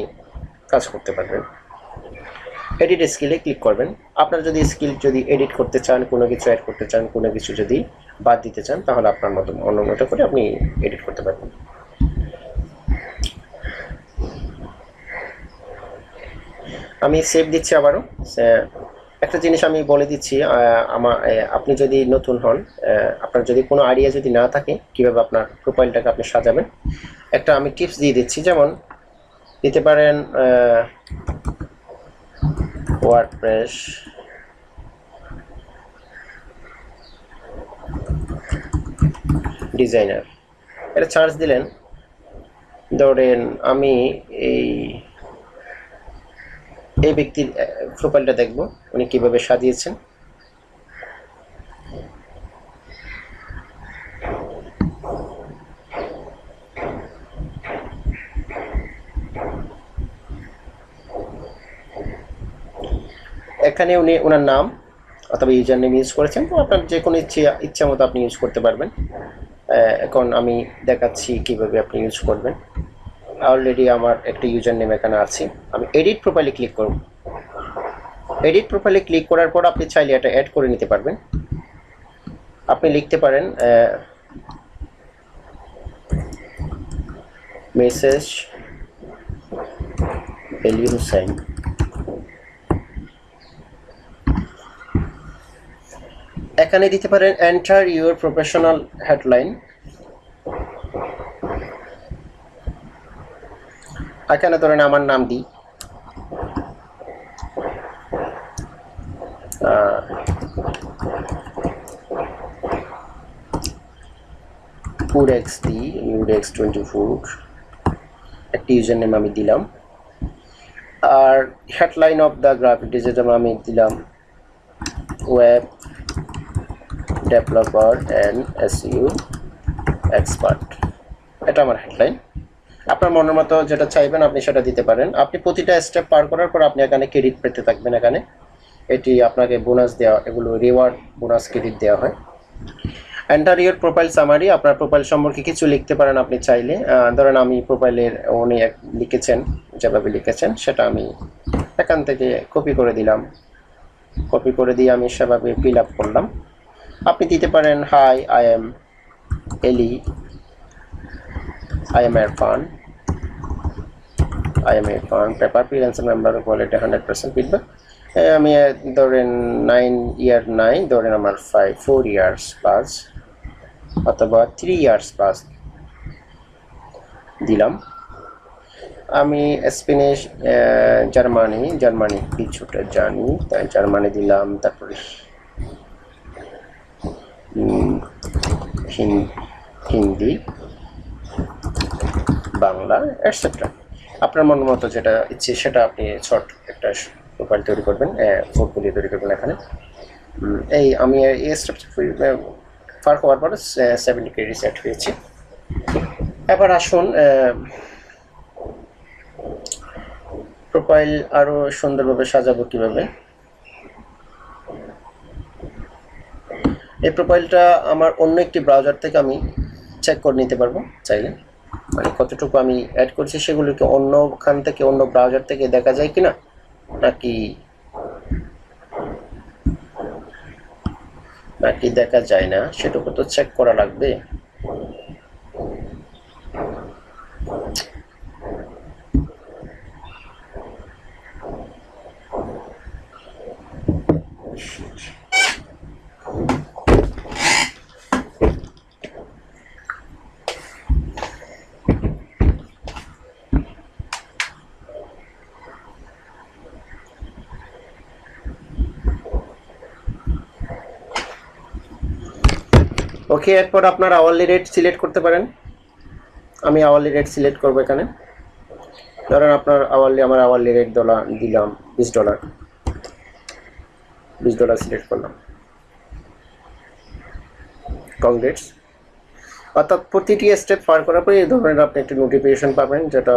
কাজ করতে পারবেন। এডিট স্কিলে ক্লিক করবেন। আপনার যদি স্কিল যদি এডিট করতে চান, কোনো কিছু অ্যাড করতে চান, কোনো কিছু যদি বাদ দিতে চান, তাহলে আপনার মতো অন্য মতো করে আপনি এডিট করতে পারবেন। আমি সেভ দিচ্ছি আবারও। একটা জিনিস আমি বলে দিচ্ছি, আপনি যদি নতুন হন, আপনার যদি কোনো আইডিয়া যদি না থাকে কীভাবে আপনার প্রোফাইলটাকে আপনি সাজাবেন, একটা আমি টিপস দিয়ে দিচ্ছি। যেমন দিতে পারেন ওয়ার্ডপ্রেস ডিজাইনার, এটা চার্জ দিলেন। ধরেন আমি এই ব্যক্তির প্রোফাইলটা দেখব, উনি কিভাবে সাজিয়েছেন। এখানে উনি ওনার নাম অথবা ইউজার নেম ইউজ করেছেন, তো আপনার যে কোনো ইচ্ছা মতো আপনি ইউজ করতে পারবেন। এখন আমি দেখাচ্ছি কিভাবে আপনি ইউজ করবেন। অলরেডি আমার একটা ইউজার নেম এখানে আছে, আমি এডিট প্রোফাইলে ক্লিক করব। এডিট প্রোফাইলে ক্লিক করার পর আপনি চাইলে এটা অ্যাড করে নিতে পারবেন। আপনি লিখতে পারেন মেসেজ এলি হুসাইন। এখানে দিতে পারেন এন্টার ইউর প্রফেশনাল হেডলাইন। এখানে ধরেন আমার নাম দিই, food X the nude X 24, একটা ইউজার নেম আমি দিলাম। আর headline of the graphic design আমি দিলাম web developer and SEO expert, এটা আমার হেডলাইন। আপনার মনের মতো যেটা চাইবেন আপনি সেটা দিতে পারেন। আপনি প্রতিটা স্টেপ পার করার পর আপনি এখানে ক্রেডিট পেতে থাকবেন। এখানে এটি আপনাকে বোনাস দেওয়া, এগুলো রিওয়ার্ড বোনাস ক্রেডিট দেওয়া হয়। এন্টার ইউর প্রোফাইল সামারি, আপনার প্রোফাইল সম্পর্কে কিছু লিখতে পারেন আপনি চাইলে। ধরেন আমি প্রোফাইলের উনি লিখেছেন, যেভাবে লিখেছেন সেটা আমি এখান থেকে কপি করে দিলাম। কপি করে দিয়ে আমি সেভাবে ফিল আপ করলাম। আপনি দিতে পারেন হাই আই এম এলি, I am Irfan. I am Irfan. Prepare freelancer member quality 100% feedback. আমি ধরেন 9 year 9, ধরেন আমার 4 years প্লাস অথবা 3 years প্লাস দিলাম। আমি স্পেনিশ জার্মানি কিছুটা জানি, তাই জার্মানি দিলাম। তারপরে হিন্দি, বাংলা এটসেট্রা। আপনার মন মতো যেটা ইচ্ছে সেটা আপনি শর্ট একটা প্রোফাইল তৈরি করবেন, পোর্টফোলিও তৈরি করবেন। এখানে এই আমি এই স্টেপ পার হওয়ার পরে 70 ক্রেডিট সেট হয়েছে। এবার আসুন প্রোফাইল আরও সুন্দরভাবে সাজাবো কিভাবে। এই প্রোফাইলটা আমার অন্য একটি ব্রাউজার থেকে আমি চেক করে নিতে পারবো চাইলে, মানে কতটুকু আমি অ্যাড করছি সেগুলোকে অন্যখান থেকে অন্য ব্রাউজার থেকে দেখা যায় কিনা, নাকি দেখা যায় না, সেটুকু তো চেক করা লাগবে। ওকে, এরপর আপনার আওয়ারলি রেট সিলেক্ট করতে পারেন। আমি আওয়ারলি রেট সিলেক্ট করবো এখানে। ধরেন আপনার আমার আওয়ারলি রেট দিলাম $20, $20 সিলেক্ট করলাম। কংগ্রেস। অর্থাৎ প্রতিটি স্টেপ পার করার পরে এই ধরনের আপনি একটি নোটিফিকেশন পাবেন, যেটা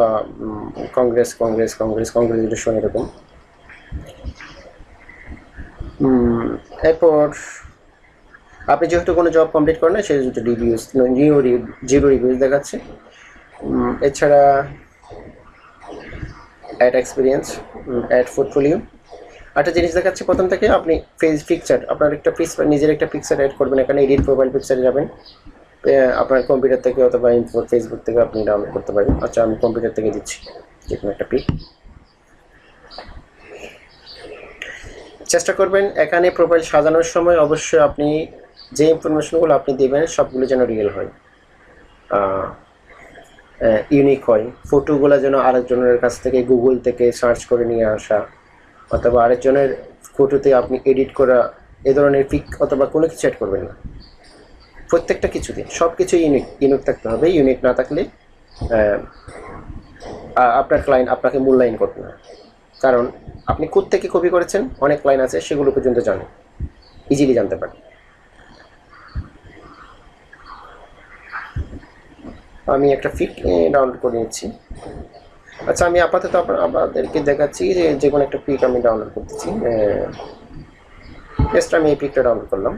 কংগ্রেস কংগ্রেস কংগ্রেস কংগ্রেচুলেশন এরকম। এরপর আপনি যেহেতু কোনো জব কমপ্লিট করেন না, সেহেতু রিভিউজ জিরো রিভিউজ দেখাচ্ছে। এছাড়া অ্যাড এক্সপিরিয়েন্স, অ্যাড পোর্টফোলিও, একটা জিনিস দেখাচ্ছে প্রথম থেকে আপনি পিকচার, আপনার একটা নিজের একটা পিকচার অ্যাড করবেন। এখানে এডিট প্রোফাইল পিকচারে যাবেন, আপনার কম্পিউটার থেকে অথবা ফেসবুক থেকে আপনি ডাউনলোড করতে পারেন। আচ্ছা, আমি কম্পিউটার থেকে দিচ্ছি যে কোনো একটা পিক। চেষ্টা করবেন এখানে প্রোফাইল সাজানোর সময় অবশ্যই আপনি যে ইনফরমেশনগুলো আপনি দেবেন সবগুলো যেন রিয়েল হয়, ইউনিক হয়। ফটোগুলো যেন আরেকজনের কাছ থেকে গুগল থেকে সার্চ করে নিয়ে আসা, অথবা আরেকজনের ফটোতে আপনি এডিট করা এ ধরনের পিক অথবা কোনো কিছু অ্যাড করবেন না। প্রত্যেকটা কিছুতে সব কিছু ইউনিক থাকতে হবে। ইউনিক না থাকলে আপনার ক্লায়েন্ট আপনাকে মূল্যায়ন করবে না, কারণ আপনি কোত্থেকে কপি করেছেন অনেক ক্লায়েন্ট আছে সেগুলো পর্যন্ত জানে, ইজিলি জানতে পারে। আমি একটা পিক ডাউনলোড করে নিচ্ছি। আচ্ছা, আমি আপাতত আপনাদেরকে দেখাচ্ছি যে কোনো একটা পিক আমি ডাউনলোড করতেছি। জাস্ট আমি এই পিকটা ডাউনলোড করলাম।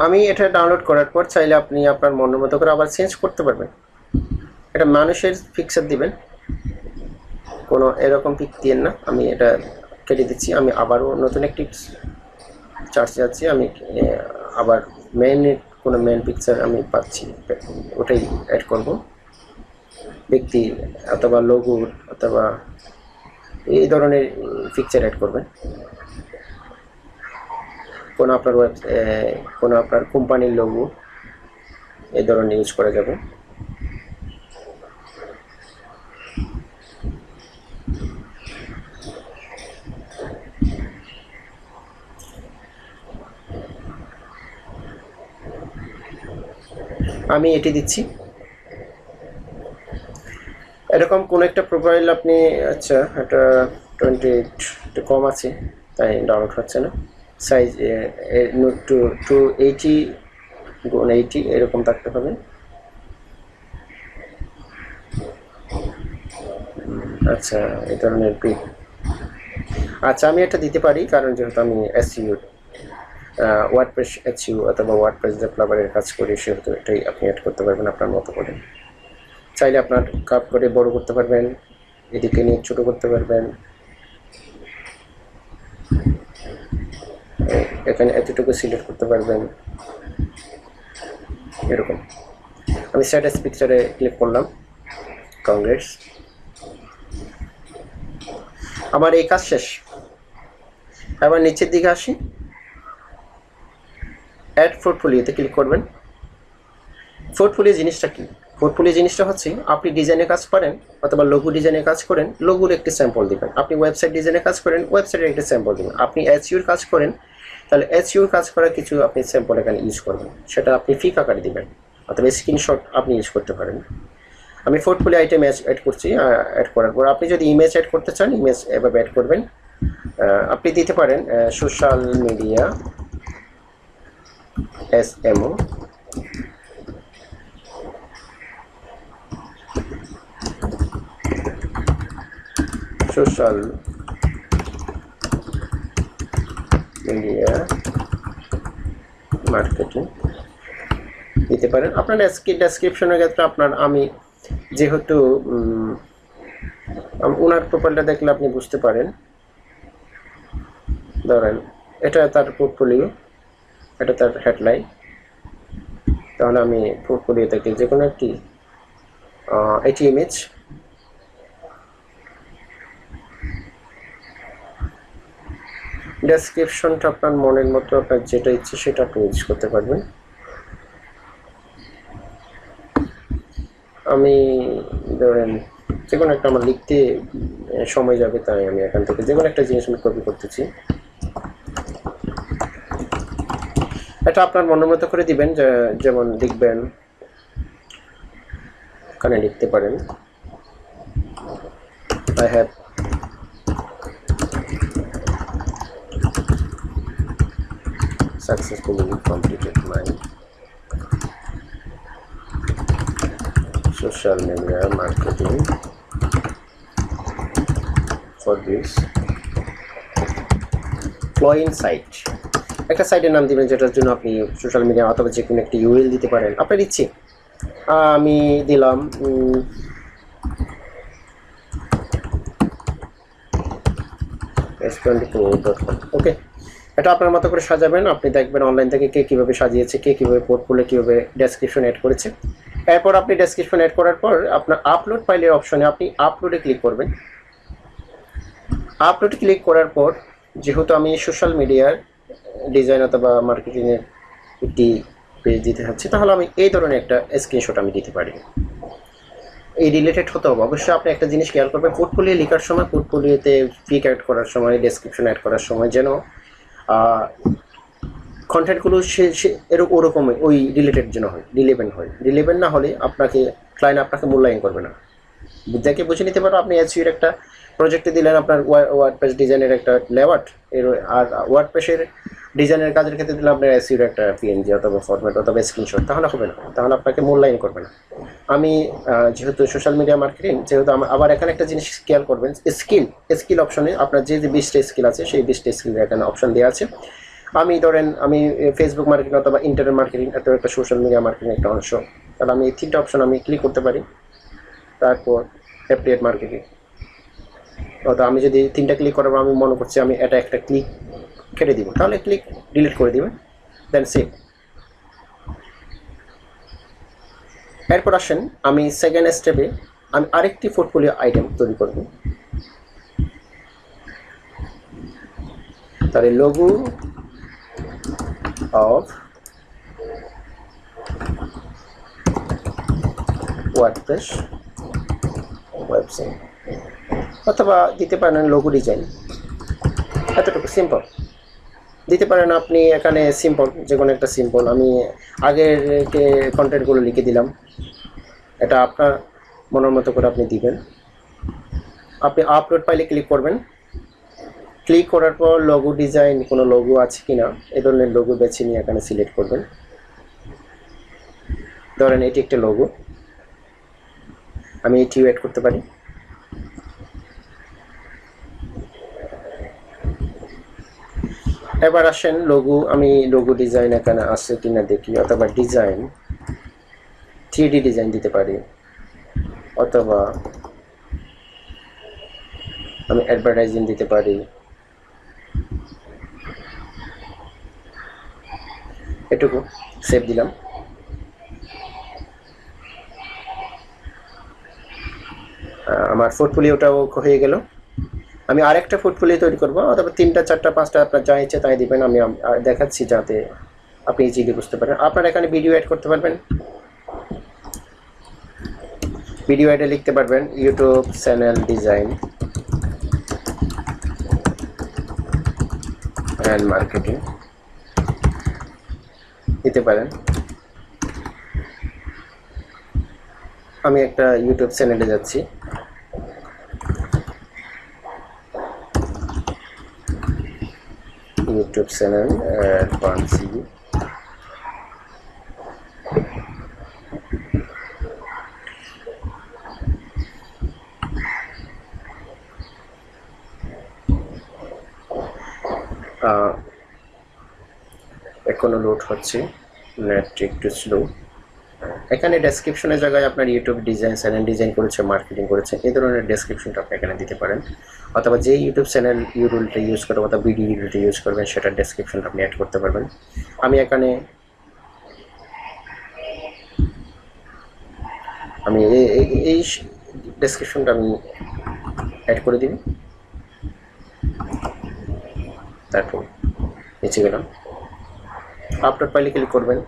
আমি এটা ডাউনলোড করার পর চাইলে আপনি আপনার মনের মতো করে আবার চেঞ্জ করতে পারবেন। এটা মানুষের পিকচার দিবেন, কোনো এরকম পিক দিয়েন না। আমি এটা কেটে দিচ্ছি। আমি আবারও নতুন একটি চার্জ যাচ্ছি। আমি আবার কোনো মেন পিকচার আমি পাচ্ছি, ওটাই অ্যাড করব। ব্যক্তি অথবা লোগো অথবা এই ধরনের পিকচার অ্যাড করবেন। কোনো আপনার কোম্পানির লোগো এই ধরনের ইউজ করা যাবে। আমি এটি দিচ্ছি। এরকম কোনো একটা প্রোফাইল আপনি, আচ্ছা এটা 28 একটু কম আছে তাই ডাউনলোড হচ্ছে না। সাইজ 280x80 এরকম থাকতে হবে। আচ্ছা, এই ধরনের পিক। আচ্ছা, আমি এটা দিতে পারি কারণ যেহেতু আমি এসইও ওয়ার্ডপ্রেস এসইও অথবা ওয়ার্ডপ্রেস ডেভেলপারের কাজ করি, সেহেতু এটাই আপনি অ্যাড করতে পারবেন আপনার মতো করে। চাইলে আপনার কাপ করে বড় করতে পারবেন, এদিকে নিয়ে ছোট করতে পারবেন। এখানে এতটুকু সিলেক্ট করতে পারবেন এরকম। আমি স্ট্যাটাস পিকচারে ক্লিক করলাম, কংগ্রেস। আমার এই কাজ শেষ। এবার নিচের দিকে আসি, অ্যাড পোর্টফোলিওতে ক্লিক করবেন। পোর্টফোলিও জিনিসটা কি? পোর্টফোলিও জিনিসটা হচ্ছে আপনি ডিজাইনে কাজ করেন অথবা লোগো ডিজাইনে কাজ করেন, লোগোর একটি স্যাম্পল দিবেন। আপনি ওয়েবসাইট ডিজাইনে কাজ করেন, ওয়েবসাইটের একটি স্যাম্পল দিবেন। আপনি এসইওর কাজ করেন, তাহলে এসইওর কাজ করা কিছু আপনি স্যাম্পল এখানে ইউজ করবেন, সেটা আপনি পিক আকারে দিবেন অথবা স্ক্রিনশট আপনি ইউজ করতে পারেন। আমি পোর্টফোলিও আইটেম অ্যাড করছি। অ্যাড করার পর আপনি যদি ইমেজ অ্যাড করতে চান, ইমেজ এভাবে অ্যাড করবেন। আপনি দিতে পারেন social media SMO, social media marketing দিতে পারেন। আপনার ডেসক্রিপশনের ক্ষেত্রে আমি যেহেতু ওনার প্রোফাইলটা দেখলে আপনি বুঝতে পারেন। ধরেন এটা তার পোর্টফোলিও, এটা তার হেডলাইন। তাহলে আমি পোর্টফোলিও থেকে যে কোনো একটি এটি ইমেজ, ডেসক্রিপশনটা আপনার মনের মতো আপনার যেটা ইচ্ছে সেটা আপনি ইউজ করতে পারবেন। আমি ধরেন যে কোনো একটা, আমার লিখতে সময় যাবে তাই আমি এখান থেকে যে কোনো একটা জিনিস আমি কপি করতেছি। এটা আপনার মনের মতো করে দিবেন, যেমন লিখবেন, এখানে লিখতে পারেন I have successfully completed my social media marketing for this flowing site. একটা সাইটের নাম দিবেন যেটার জন্য আপনি সোশ্যাল মিডিয়া অথবা যে কোনো একটা ইউআরএল দিতে পারেন আপনার ইচ্ছে। আমি দিলাম s24.com। ওকে, এটা আপনার মতো করে সাজাবেন। আপনি দেখবেন অনলাইন থেকে কে কীভাবে সাজিয়েছে, কে কীভাবে পোর্টফোলিও কীভাবে ডেসক্রিপশন অ্যাড করেছে। এরপর আপনি ডেসক্রিপশন অ্যাড করার পর আপনার আপলোড ফাইলের অপশনে আপনি আপলোডে ক্লিক করবেন। আপলোড ক্লিক করার পর যেহেতু আমি সোশ্যাল মিডিয়ার ডিজাইন অথবা মার্কেটিংয়ের একটি পেজ দিতে চাচ্ছি, তাহলে আমি এই ধরনের একটা স্ক্রিনশট আমি দিতে পারি। এই রিলেটেড হতে হবে। অবশ্যই আপনি একটা জিনিস খেয়াল করবেন, পোর্টফোলিও লেখার সময়, পোর্টফোলিওতে পিক অ্যাড করার সময়, ডেসক্রিপশন অ্যাড করার সময় যেন কন্টেন্টগুলো এরকম ওরকমই ওই রিলেটেড যেন হয়, রিলেভেন্ট না হলে আপনাকে ক্লায়েন্ট আপনাকে মূল্যায়ন করবে না। দেখে বুঝে নিতে পারো আপনি এসইওর একটা প্রজেক্টে দিলেন আপনার ওয়ার্ডপ্রেস ডিজাইনের একটা লেআউট, আর ওয়ার্ডপ্রেসের ডিজাইনের কাজের ক্ষেত্রে দিলে আপনার এসইওর একটা পিএনজি অথবা ফরম্যাট অথবা স্ক্রিনশট, তাহলে হবে না, তাহলে আপনাকে মূল্যায়ন করবে না। আমি যেহেতু সোশ্যাল মিডিয়া মার্কেটিং, যেহেতু আবার এখানে একটা জিনিস খেয়াল করবেন, স্কিল অপশনে আপনার যে 20টা স্কিল আছে সেই 20টা স্কিলের এখানে অপশন দেওয়া আছে। আমি ধরেন আমি ফেসবুক মার্কেটিং অথবা ইন্টারনেট মার্কেটিং, এত একটা সোশ্যাল মিডিয়া মার্কেটিং একটা অংশ, তাহলে আমি এই 3টা অপশন আমি ক্লিক করতে পারি। তারপর অ্যাফিলিয়েট মার্কেটিং, অর্থাৎ আমি যদি 3টা ক্লিক করার পর আমি মনে করছি আমি এটা একটা ক্লিক কেটে দিব, তাহলে ক্লিক ডিলিট করে দিবেন, দেন সেভ। এরপর আসেন আমি সেকেন্ড স্টেপে আমি আরেকটি পোর্টফোলিও আইটেম তৈরি করব। তাহলে লোগো অফ ওয়ার্ডপ্রেস ওয়েবসাইট, অথবা দিতে পারেন লোগো ডিজাইন, এতটুকু সিম্পল দিতে পারেন আপনি। এখানে সিম্পল যে কোনো একটা সিম্পল আমি আগের কন্টেন্টগুলো লিখে দিলাম, এটা আপনার মনের মতো করে আপনি দিবেন। আপনি আপলোড ফাইলে ক্লিক করবেন, ক্লিক করার পর লোগো ডিজাইন কোনো লোগো আছে কিনা এই ধরনের লোগো বেছে নিয়ে এখানে সিলেক্ট করবেন। ধরেন এটি একটা লোগো, আমি এটিও অ্যাড করতে পারি। এবার আসেন লোগো, আমি লোগো ডিজাইন এখানে আছে কিনা দেখি, অথবা ডিজাইন 3D ডিজাইন দিতে পারি, অথবা আমি অ্যাডভার্টাইজিং দিতে পারি। এটুকু সেভ দিলাম। আমার পোর্টফোলিওটাও হয়ে গেল। আমি আরেকটা পোর্টফোলিও তৈরি করব, অথবা 3টা 4টা 5টা আপনার যা ইচ্ছে তাই দিবেন। আমি দেখাচ্ছি যাতে আপনি ইজিলি বুঝতে পারেন। আপনারা এখানে ভিডিও অ্যাড করতে পারবেন, ভিডিও অ্যাডে লিখতে পারবেন YouTube channel design and marketing দিতে পারেন। আমি একটা ইউটিউব চ্যানেলে যাচ্ছি, ইউটিউব চ্যানেল অ্যাডভান্সি, এখনো লোড হচ্ছে, নেট একটু স্লো। এখানে ডেসক্রিপশনের জায়গায় আপনার ইউটিউব ডিজাইন চ্যানেল ডিজাইন করেছে, মার্কেটিং করেছে, এই ধরনের ডেসক্রিপশনটা আপনি এখানে দিতে পারেন, অথবা যে ইউটিউব চ্যানেল ইউরুলটা ইউজ করবেন অথবা ভিডিও ইউরুলটা ইউজ করবেন সেটার ডেসক্রিপশনটা আপনি অ্যাড করতে পারবেন। আমি এখানে এই ডেসক্রিপশনটা আমি অ্যাড করে দিই। তারপর নিচে গেলাম, আপলোড ফাইলে ক্লিক করবেন।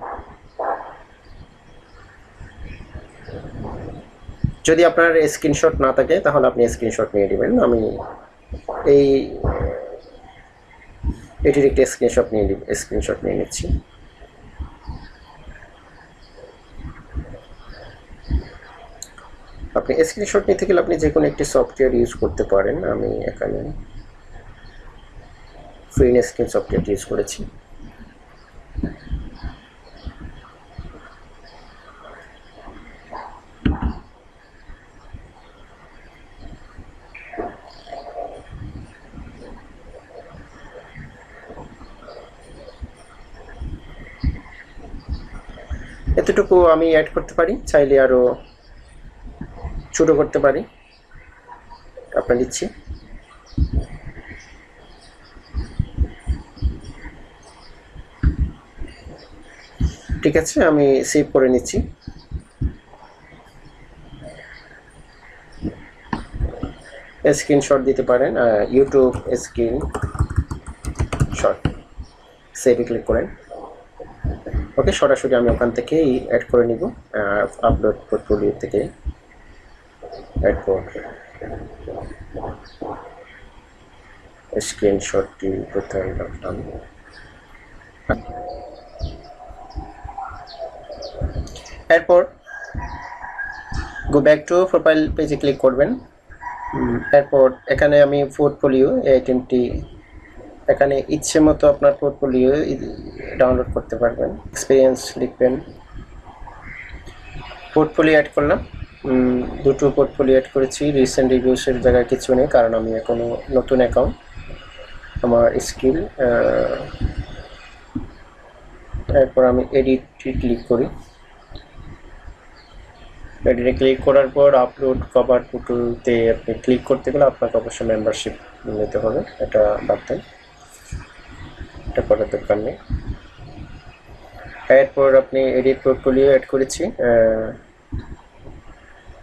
যদি আপনার স্ক্রিনশট না থাকে তাহলে আপনি স্ক্রিনশট নিয়ে নেবেন। আমি এটির একটি স্ক্রিনশট নিয়ে নিচ্ছি। আপনি স্ক্রিনশট নিতে গেলে আপনি যে কোনো একটি সফটওয়্যার ইউজ করতে পারেন। আমি এখানে ফ্রি স্ক্রিন সফটওয়্যার ইউজ করেছি। এতটুকু আমি অ্যাড করতে পারি, চাইলে আরো ছোট করতে পারি, আপনার দিচ্ছি। ঠিক আছে, আমি সেভ করে নিচ্ছি। স্ক্রিনশট দিতে পারেন, ইউটিউব স্ক্রিনশট, সেভে ক্লিক করেন। ওকে, সরাসরি আমি ওখান থেকেই অ্যাড করে নিব, আপলোড পোর্টফোলিও থেকে অ্যাড করব। স্ক্রিনশটটি কোথায় রাখলাম? এরপর গো ব্যাক টু প্রোফাইল পেজে ক্লিক করবেন। এরপর এখানে আমি পোর্টফোলিও এই আইটেমটি, এখানে ইচ্ছে মতো আপনার পোর্টফোলিও ডাউনলোড করতে পারবেন। এক্সপিরিয়েন্স লিখবেন, পোর্টফোলিও অ্যাড করলাম, দুটো পোর্টফোলিও অ্যাড করেছি। রিসেন্ট রিভিউসের জায়গায় কিছু নেই, কারণ আমি এখনো নতুন অ্যাকাউন্ট। আমার স্কিল, এরপর আমি এডিটে ক্লিক করি। এডিটে ক্লিক করার পর আপলোড কভার ফটোতে আপনি ক্লিক করতে গেলে আপনাকে অবশ্যই মেম্বারশিপ নিতে হবে, এটা বাদ দেন, এটা করার দরকার নেই। এরপর আপনি এডিট পোর্টফোলিও অ্যাড করেছি,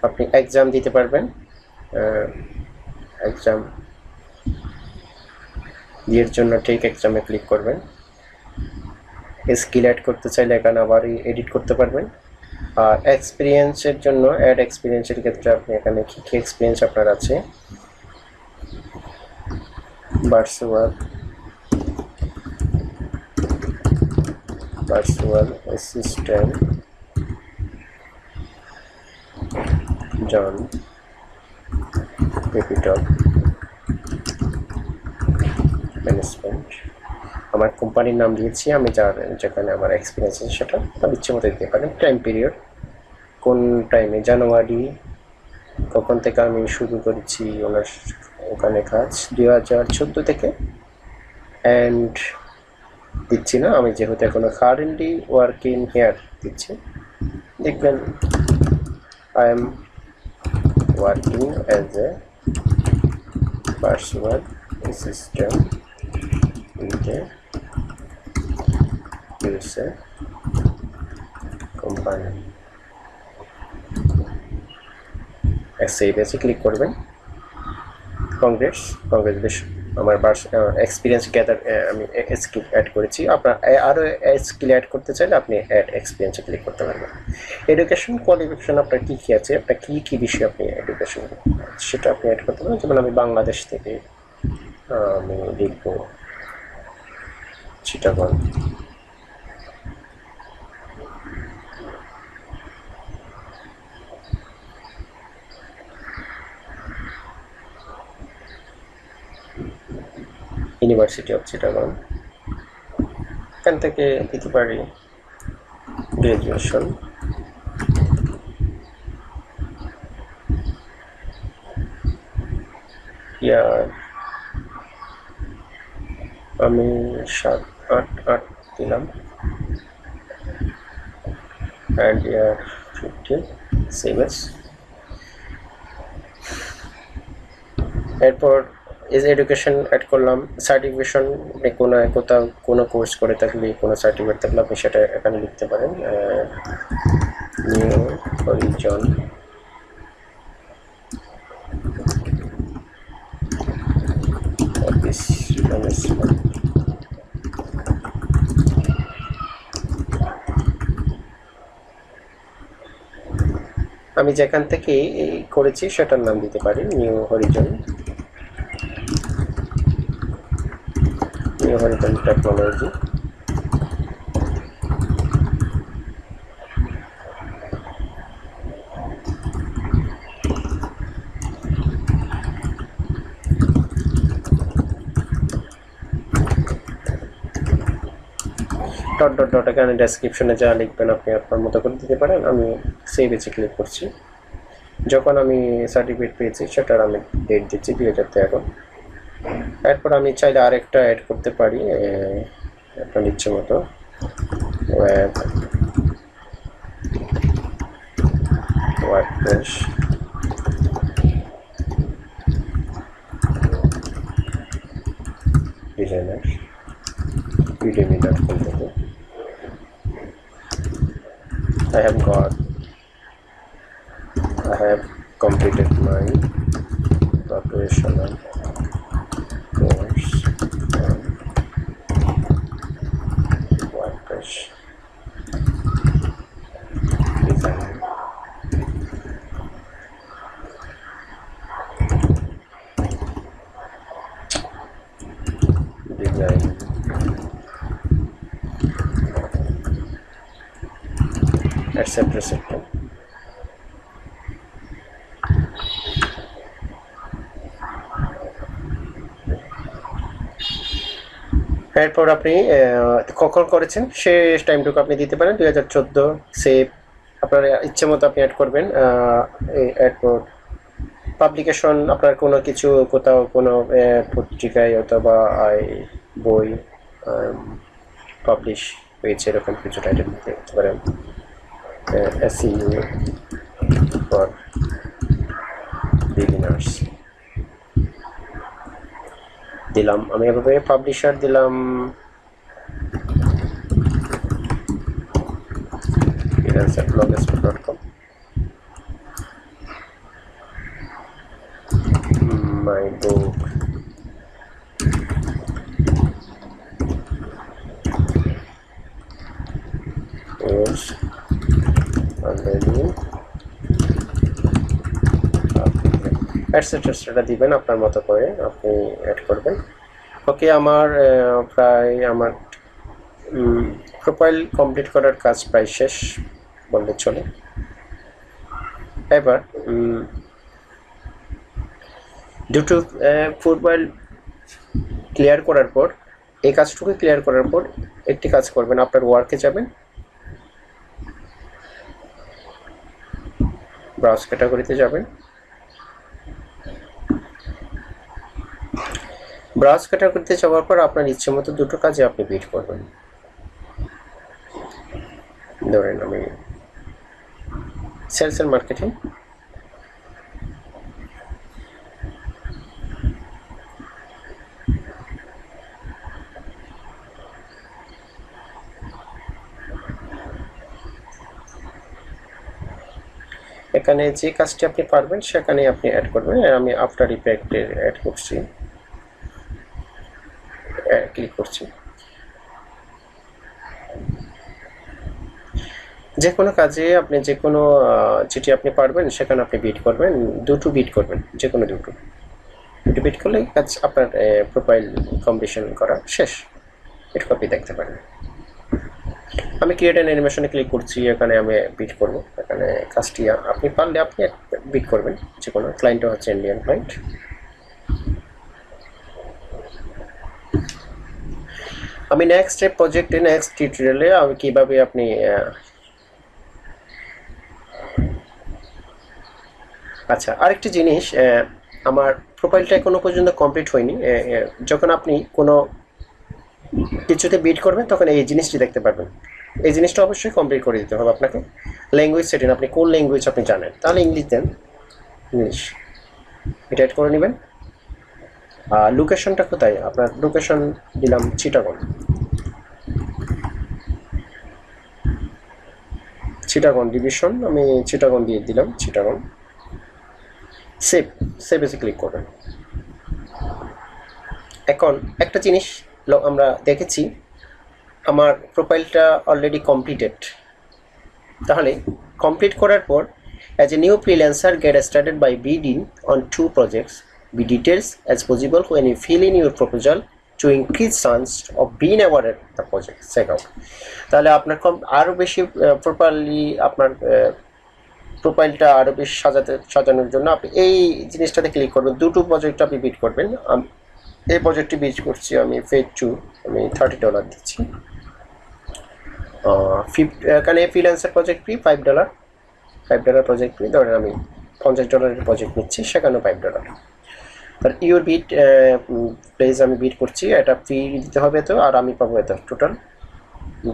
আপনি এক্সাম দিতে পারবেন। এক্সাম এর জন্য ঠিক এক্সামে ক্লিক করবেন। স্কিল অ্যাড করতে চাইলে এখানে আবার এডিট করতে পারবেন। আর এক্সপিরিয়েন্সের জন্য অ্যাড এক্সপিরিয়েন্সের ক্ষেত্রে আপনি এখানে কী কী এক্সপিরিয়েন্স আপনার আছে, ভার্চুয়াল অ্যাসিস্ট্যান্ট জন ক্যাপিটাল ম্যানেজমেন্ট, আমার কোম্পানির নাম দিয়েছি, আমি যেখানে আমার এক্সপিরিয়েন্স আছে সেটা তার ইচ্ছে মতো দিতে পারেন। টাইম পিরিয়ড, কোন টাইমে, জানুয়ারি কখন থেকে আমি শুরু করেছি ওনার ওখানে কাজ, 2014 থেকে, অ্যান্ড দিচ্ছি না আমি যেহেতু এখনো কারেন্টলি ওয়ার্কিং হেয়ার দিচ্ছি। দেখবেন I am working as a virtual assistant in the USA company। সেভে ক্লিক করবেন। কংগ্রেচুলেশন, আমার এক্সপিরিয়েন্স গ্যাদার, আমি স্কিল অ্যাড করেছি। আপনার আরও স্কিল অ্যাড করতে চাইলে আপনি অ্যাড এক্সপিরিয়েন্সে ক্লিক করতে পারবেন। এডুকেশন কোয়ালিফিকেশন আপনার কী কী আছে, আপনার কী কী বিষয়ে আপনি এডুকেশন সেটা আপনি অ্যাড করতে পারেন। যেমন আমি বাংলাদেশ থেকে আমি লিখব চিটাগং, ইউনিভার্সিটি অফ চিটাগং, এখান থেকে দিতে পারি গ্রাজুয়েশন, ইয়ার আমি 7-8 দিলাম, অ্যান্ড ইয়ার 15 সেভেস। এরপর এজ এডুকেশন অ্যাড করলাম। সার্টিফিকেশন, কোথাও কোনো কোর্স করে থাকলে, কোনো সার্টিফিকেট থাকলে আপনি সেটা এখানে লিখতে পারেন। নিউ হরিজন অফিস ম্যানেজমেন্ট, আমি যেখান থেকে করেছি সেটার নাম দিতে পারি নিউ হরিজন টেকনোলজি। ডট এখানে ডেসক্রিপশনে যা লিখবেন আপনি আপনার মতো করে দিতে পারেন। আমি সেভ এসে ক্লিক করছি। যখন আমি সার্টিফিকেট পেয়েছি সেটার আমি ডেট দিচ্ছি 2013। এরপর আমি চাইলে আরেকটা অ্যাড করতে পারি আপনার ইচ্ছে মতো, ওয়েব WordPress designer udemy.com থেকে I have completed my professional course on WordPress design. Etc. এরপর আপনি কখন করেছেন সে টাইমটুকু আপনি দিতে পারেন 2014 সেভ আপনার ইচ্ছে মতো আপনি অ্যাড করবেন। এরপর পাবলিকেশন আপনার কোনো কিছু কোথাও কোনো পত্রিকায় অথবা বই পাবলিশ হয়েছে এরকম কিছু টাইটেল দিতে পারেন। SEO for beginners দিলাম আমি এভাবে পাবলিশার দিলাম freelancerblogspot.com my book is already etcetera দিবেন আপনার মতো করে আপনি অ্যাড করবেন। ওকে আমার প্রায় আমার প্রোফাইল কমপ্লিট করার কাজ প্রায় শেষ বললে চলে। এবার দুটো প্রোফাইল ক্লিয়ার করার পর এই কাজটুকু ক্লিয়ার করার পর একটি কাজ করবেন, আপনার ওয়ার্কে যাবেন, ব্রাউজ ক্যাটাগরিতে যাবেন, ব্রাউজ ক্যাটাগরিতে যাওয়ার পর আপনার ইচ্ছে মতো দুটো কাজে আপনি বিট করবেন। ধরেন আমি সেলস এন্ড মার্কেটিং, এখানে যে কাজটি আপনি পারবেন সেখানে আপনি অ্যাড করবেন। আমি আফটার ইফেক্টে অ্যাড করছি, ক্লিক করছি। যে কোনো কাজে আপনি যে কোনো যেটি আপনি পারবেন সেখানে আপনি বিট করবেন, দুটো বিট করবেন, যে কোনো দুটো বিট করলে কাজ আপনার প্রোফাইল কমপ্লিশন করা শেষ। এটুকু আপনি দেখতে পারেন। আমি ক্রিয়েট অ্যান অ্যানিমেশনে ক্লিক করছি, এখানে আমি বিট করব। এখানে কাজটি আপনি পারলে আপনি বিট করবেন, যে কোনো ক্লায়েন্টও হচ্ছে ইন্ডিয়ান ক্লায়েন্ট। আমি নেক্সট প্রজেক্টে নেক্সট টিউটোরিয়ালে আমি কিভাবে আপনি আচ্ছা আরেকটি জিনিস, আমার প্রোফাইলটা এখনো পর্যন্ত কমপ্লিট হয়নি। যখন আপনি কোনো কিছুতে বিট করবেন তখন এই জিনিসটি দেখতে পারবেন। এই জিনিসটা অবশ্যই কমপ্লিট করে দিতে হবে আপনাকে। ল্যাঙ্গুয়েজ সেটিং, আপনি কোন ল্যাঙ্গুয়েজ আপনি জানেন, তাহলে ইংলিশ দেন, ইংলিশ এটা অ্যাড করে নেবেন। আর লোকেশনটা কোথায়, আপনার লোকেশন দিলাম চিটাগং, চিটাগং ডিভিশন, আমি চিটাগং দিয়ে দিলাম, চিটাগং। সেভ এসে ক্লিক করবেন। এখন একটা জিনিস আমরা দেখেছি, আমার প্রোফাইলটা অলরেডি কমপ্লিটেড। তাহলে কমপ্লিট করার পর as a new freelancer get started by bidding on 2 projects, be details as possible when you fill in your proposal to increase chance of being awarded the project. Check out. তাহলে আপনার আরও বেশি properly আপনার প্রোফাইলটা আরও বেশি সাজানোর জন্য আপনি এই জিনিসটাতে ক্লিক করবেন। দুটো প্রজেক্ট আপনি বিট করবেন। এই প্রজেক্টটি বিট করছি আমি ফেজ 2, আমি $30 দিচ্ছি। এখানে ফ্রিল্যান্সার প্রজেক্ট ফি $5 প্রজেক্ট ফি, ধরেন আমি $50 প্রজেক্ট নিচ্ছি, সেখানেও $5। আর ইউর বিট প্লেস আমি বিট করছি, এটা ফি দিতে হবে তো, আর আমি পাবো এত টোটাল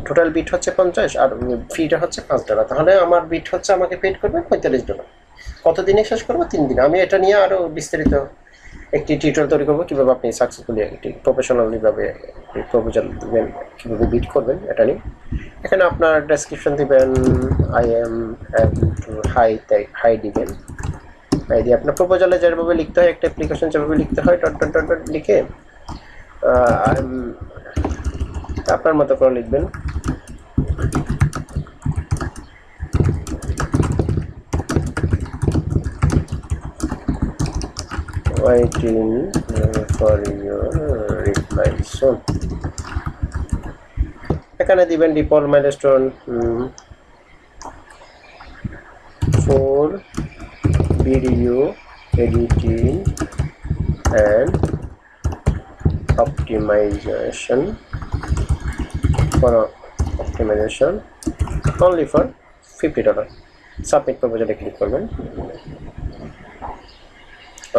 টোটাল বিট হচ্ছে 50 আর ফিটা হচ্ছে $5, তাহলে আমার বিট হচ্ছে আমাকে পেড করবে $45। কতদিনে শেষ করবো? 3 দিন। আমি এটা নিয়ে আরো বিস্তারিত একটি টিউটোরিয়াল তৈরি করবো কিভাবে আপনি সাকসেসফুলি একটি প্রফেশনালি ভাবে প্রপোজাল দিবেন, কিভাবে বিট করবেন এটা নিয়ে। এখানে আপনার ডেসক্রিপশন দিবেন আই এম টু হাই দিবেন, হাই দিয়ে আপনার প্রপোজালে যেভাবে লিখতে হয়, একটা অ্যাপ্লিকেশন যেভাবে লিখতে হয় ডট ডট ডট ডট লিখে আপনার মতো করে লিখবেন। Waiting for your reply soon. এখানে দিবেন default milestone for video editing and optimization only for $50. Submit প্রপোজালে ক্লিক করবেন।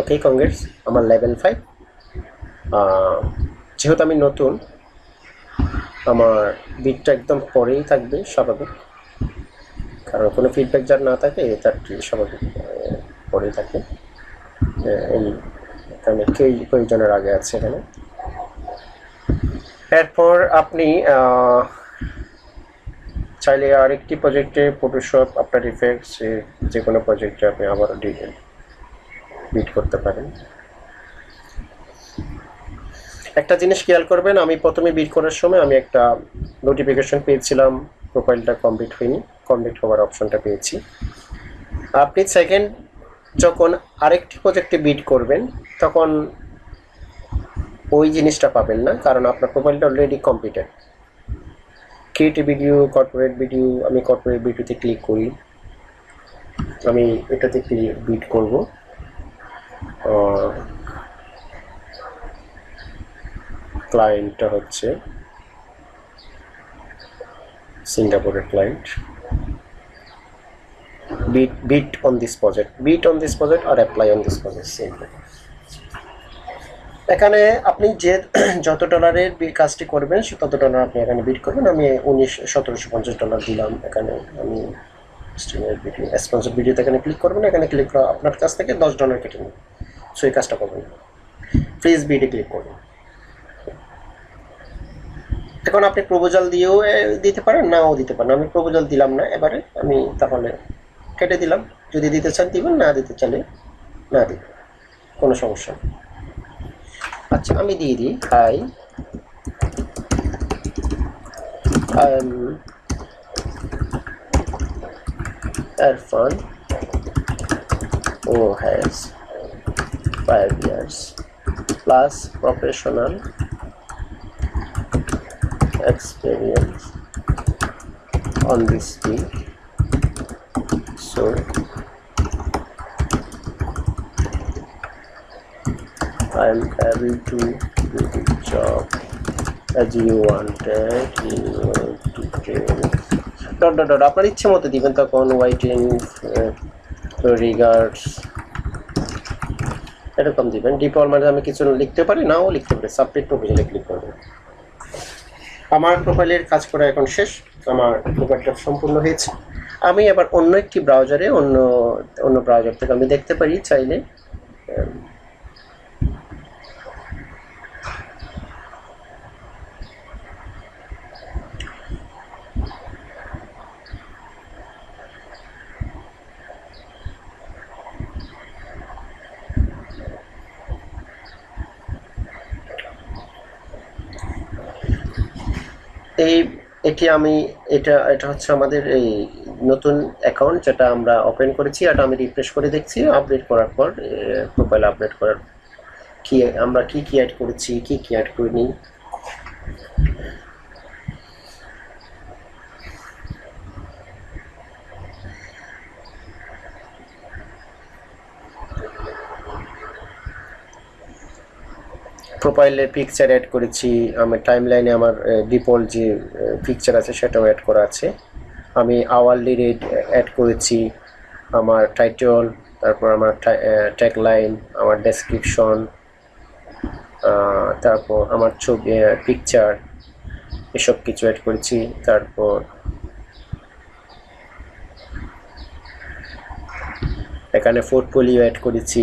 ওকে, কংগ্রেস, আমার লেভেল 5। যেহেতু আমি নতুন, আমার বিটটা একদম পরেই থাকবে স্বাভাবিক, কারণ কোনো ফিডব্যাক যার না থাকে তার স্বাভাবিক পরেই থাকে। এই এখানে কয়েকজনের আগে আছে এখানে। এরপর আপনি চাইলে আরেকটি প্রজেক্টে ফটোশপ, আফটার ইফেক্টস, যে কোনো প্রজেক্টে আপনি আবার বিট করতে পারেন। একটা জিনিস খেয়াল করবেন, আমি প্রথমে বিট করার সময় আমি একটা নোটিফিকেশন পেয়েছিলাম প্রোফাইলটা কমপ্লিট হয়নি, কমপ্লিট হওয়ার অপশনটা পেয়েছি। আপনি সেকেন্ড যখন আরেকটি প্রজেক্টে বিট করবেন তখন ওই জিনিসটা পাবেন না, কারণ আপনার প্রোফাইলটা already completed. Creative video, corporate video, আমি কর্পোরেট ভিডিওতে ক্লিক করি, আমি এটাতে বিট করব। ক্লায়েন্টটা হচ্ছে সিঙ্গাপুরের client. Bid on this project আর apply on this project, same. এখানে আপনি যত ডলারের কাজটি করবেন তত ডলার আপনি এখানে বিট করবেন। আমি $1750 দিলাম। এখানে আমি স্পন্সর ভিডিওতে এখানে ক্লিক করবেন, এখানে ক্লিক করা আপনার কাছ থেকে $10 কেটে নেবেন। সো এই কাজটা করবেন, প্লিজ বিটে ক্লিক করবেন। এখন আপনি প্রপোজাল দিয়েও দিতে পারেন, নাও দিতে পারেন। আমি প্রপোজাল দিলাম না এবারে, আমি তাহলে কেটে দিলাম। যদি দিতে চান দিবেন, না দিতে চাইলে না দিবেন, কোনো সমস্যা নেই। আচ্ছা, আমি দিয়ে দিই hi, I am Irfan who has 5 years plus professional experience on this field, so I am able to do the job as you wanted in detail. আপনার ইচ্ছে মতো দিবেন তখন। ওয়াইটিং রিগার্ডস এরকম দিবেন। ডিফল্ট মানে আমি কিছু লিখতে পারি, নাও লিখতে পারি। সাবমিট প্রপোজালে ক্লিক করবেন। আমার প্রোফাইলের কাজ করা এখন শেষ, আমার প্রোফাইলটা সম্পূর্ণ হয়েছে। আমি এবার অন্য একটি ব্রাউজারে অন্য ব্রাউজার থেকে আমি দেখতে পারি চাইলে। এটা হচ্ছে আমাদের এই নতুন অ্যাকাউন্ট যেটা আমরা ওপেন করেছি। এটা আমি রিফ্রেশ করে দেখছি আপডেট করার পর, প্রোফাইল আপডেট করার আমরা কি অ্যাড করেছি, কি অ্যাড করিনি। প্রোফাইলে পিকচার অ্যাড করেছি, আমার টাইমলাইনে আমার ডিফল্ট যে পিকচার আছে সেটাও অ্যাড করা আছে। আমি আওয়ারলি রেট অ্যাড করেছি, আমার টাইটেল, তারপর আমার ট্যাগলাইন, আমার ডেসক্রিপশন, তারপর আমার ছবি, পিকচার, এসব কিছু অ্যাড করেছি। তারপর এখানে পোর্টফোলিও অ্যাড করেছি,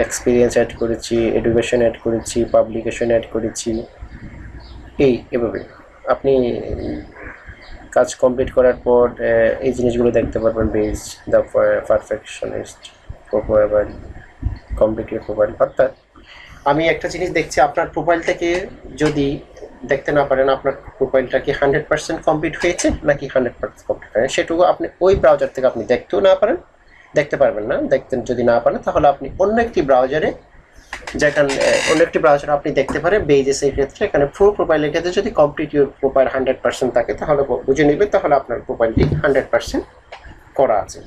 এক্সপিরিয়েন্স অ্যাড করেছি, এডুকেশন অ্যাড করেছি, পাবলিকেশন অ্যাড করেছি। এভাবে আপনি কাজ কমপ্লিট করার পর এই জিনিসগুলো দেখতে পারবেন। Be the perfectionist profile, complete your profile. অর্থাৎ আমি একটা জিনিস দেখছি, আপনার প্রোফাইল থেকে যদি দেখতে না পারেন আপনার প্রোফাইলটা কি 100% কমপ্লিট হয়েছে নাকি 100% কমপ্লিট হয়, সেটুকু আপনি ওই ব্রাউজার থেকে আপনি দেখতে পারবেন না। যদি না পারেন তাহলে আপনি অন্য একটি ব্রাউজারে আপনি দেখতে পারেন। বেজেসের ক্ষেত্রে এখানে প্রোফাইলের ক্ষেত্রে যদি কমপ্লিট ইউর প্রোফাইল 100% থাকে তাহলে বুঝে নেবে তাহলে আপনার প্রোফাইলটি 100% করা আছে।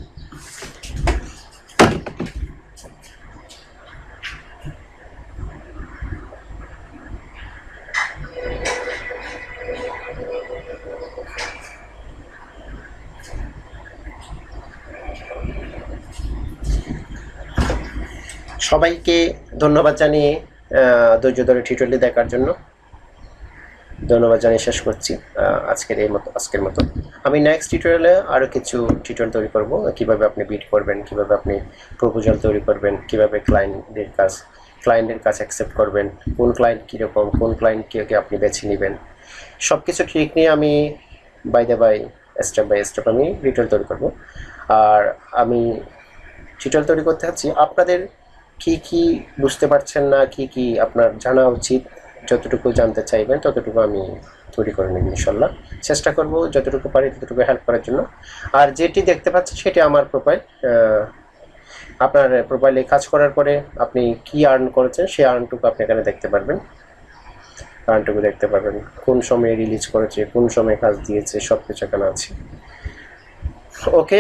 সবাইকে ধন্যবাদ জানিয়ে ধৈর্য ধরে টিউটোরিয়ালটি দেখার জন্য ধন্যবাদ জানিয়ে শেষ করছি আজকের মতো। আমি নেক্সট টিউটোরিয়ালে আরও কিছু টিউটোরিয়াল তৈরি করব, কিভাবে আপনি বিড করবেন, কিভাবে আপনি প্রপোজাল তৈরি করবেন, কিভাবে ক্লায়েন্টের কাজ অ্যাকসেপ্ট করবেন, কোন ক্লায়েন্ট কীরকম, কোন ক্লায়েন্টকে আপনি বেছে নেবেন, সব কিছু ঠিক নিয়ে আমি স্টেপ বাই স্টেপ আমি টিউটোরিয়াল তৈরি করব। আর আমি টিউটোরিয়াল তৈরি করতে চাচ্ছি আপনাদের কি বুঝতে পারছেন না, কি আপনার জানা উচিত, যতটুকু জানতে চাইবেন ততটুকু আমি তৈরি করে নেব ইনশাল্লাহ। চেষ্টা করব যতটুকু পারি ততটুকু হেল্প করার জন্য। আর যেটি দেখতে পাচ্ছেন সেটি আমার প্রোফাইল। আপনার প্রোফাইলে কাজ করার পরে আপনি কি আর্ন করেছেন সেই আর্নটুকু আপনি এখানে দেখতে পারবেন। কোন সময়ে রিলিজ করেছে, কোন সময়ে কাজ দিয়েছে, সব কিছু এখানে আছে। ওকে,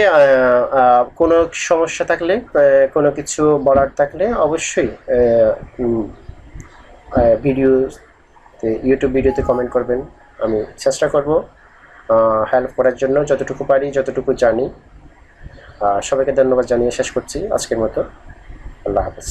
কোনো সমস্যা থাকলে, কোনো কিছু বলার থাকলে অবশ্যই ইউটিউব ভিডিওতে কমেন্ট করবেন। আমি চেষ্টা করব হেল্প করার জন্য, যতটুকু পারি, যতটুকু জানি। সবাইকে ধন্যবাদ জানিয়ে শেষ করছি আজকের মতো। আল্লাহ হাফেজ।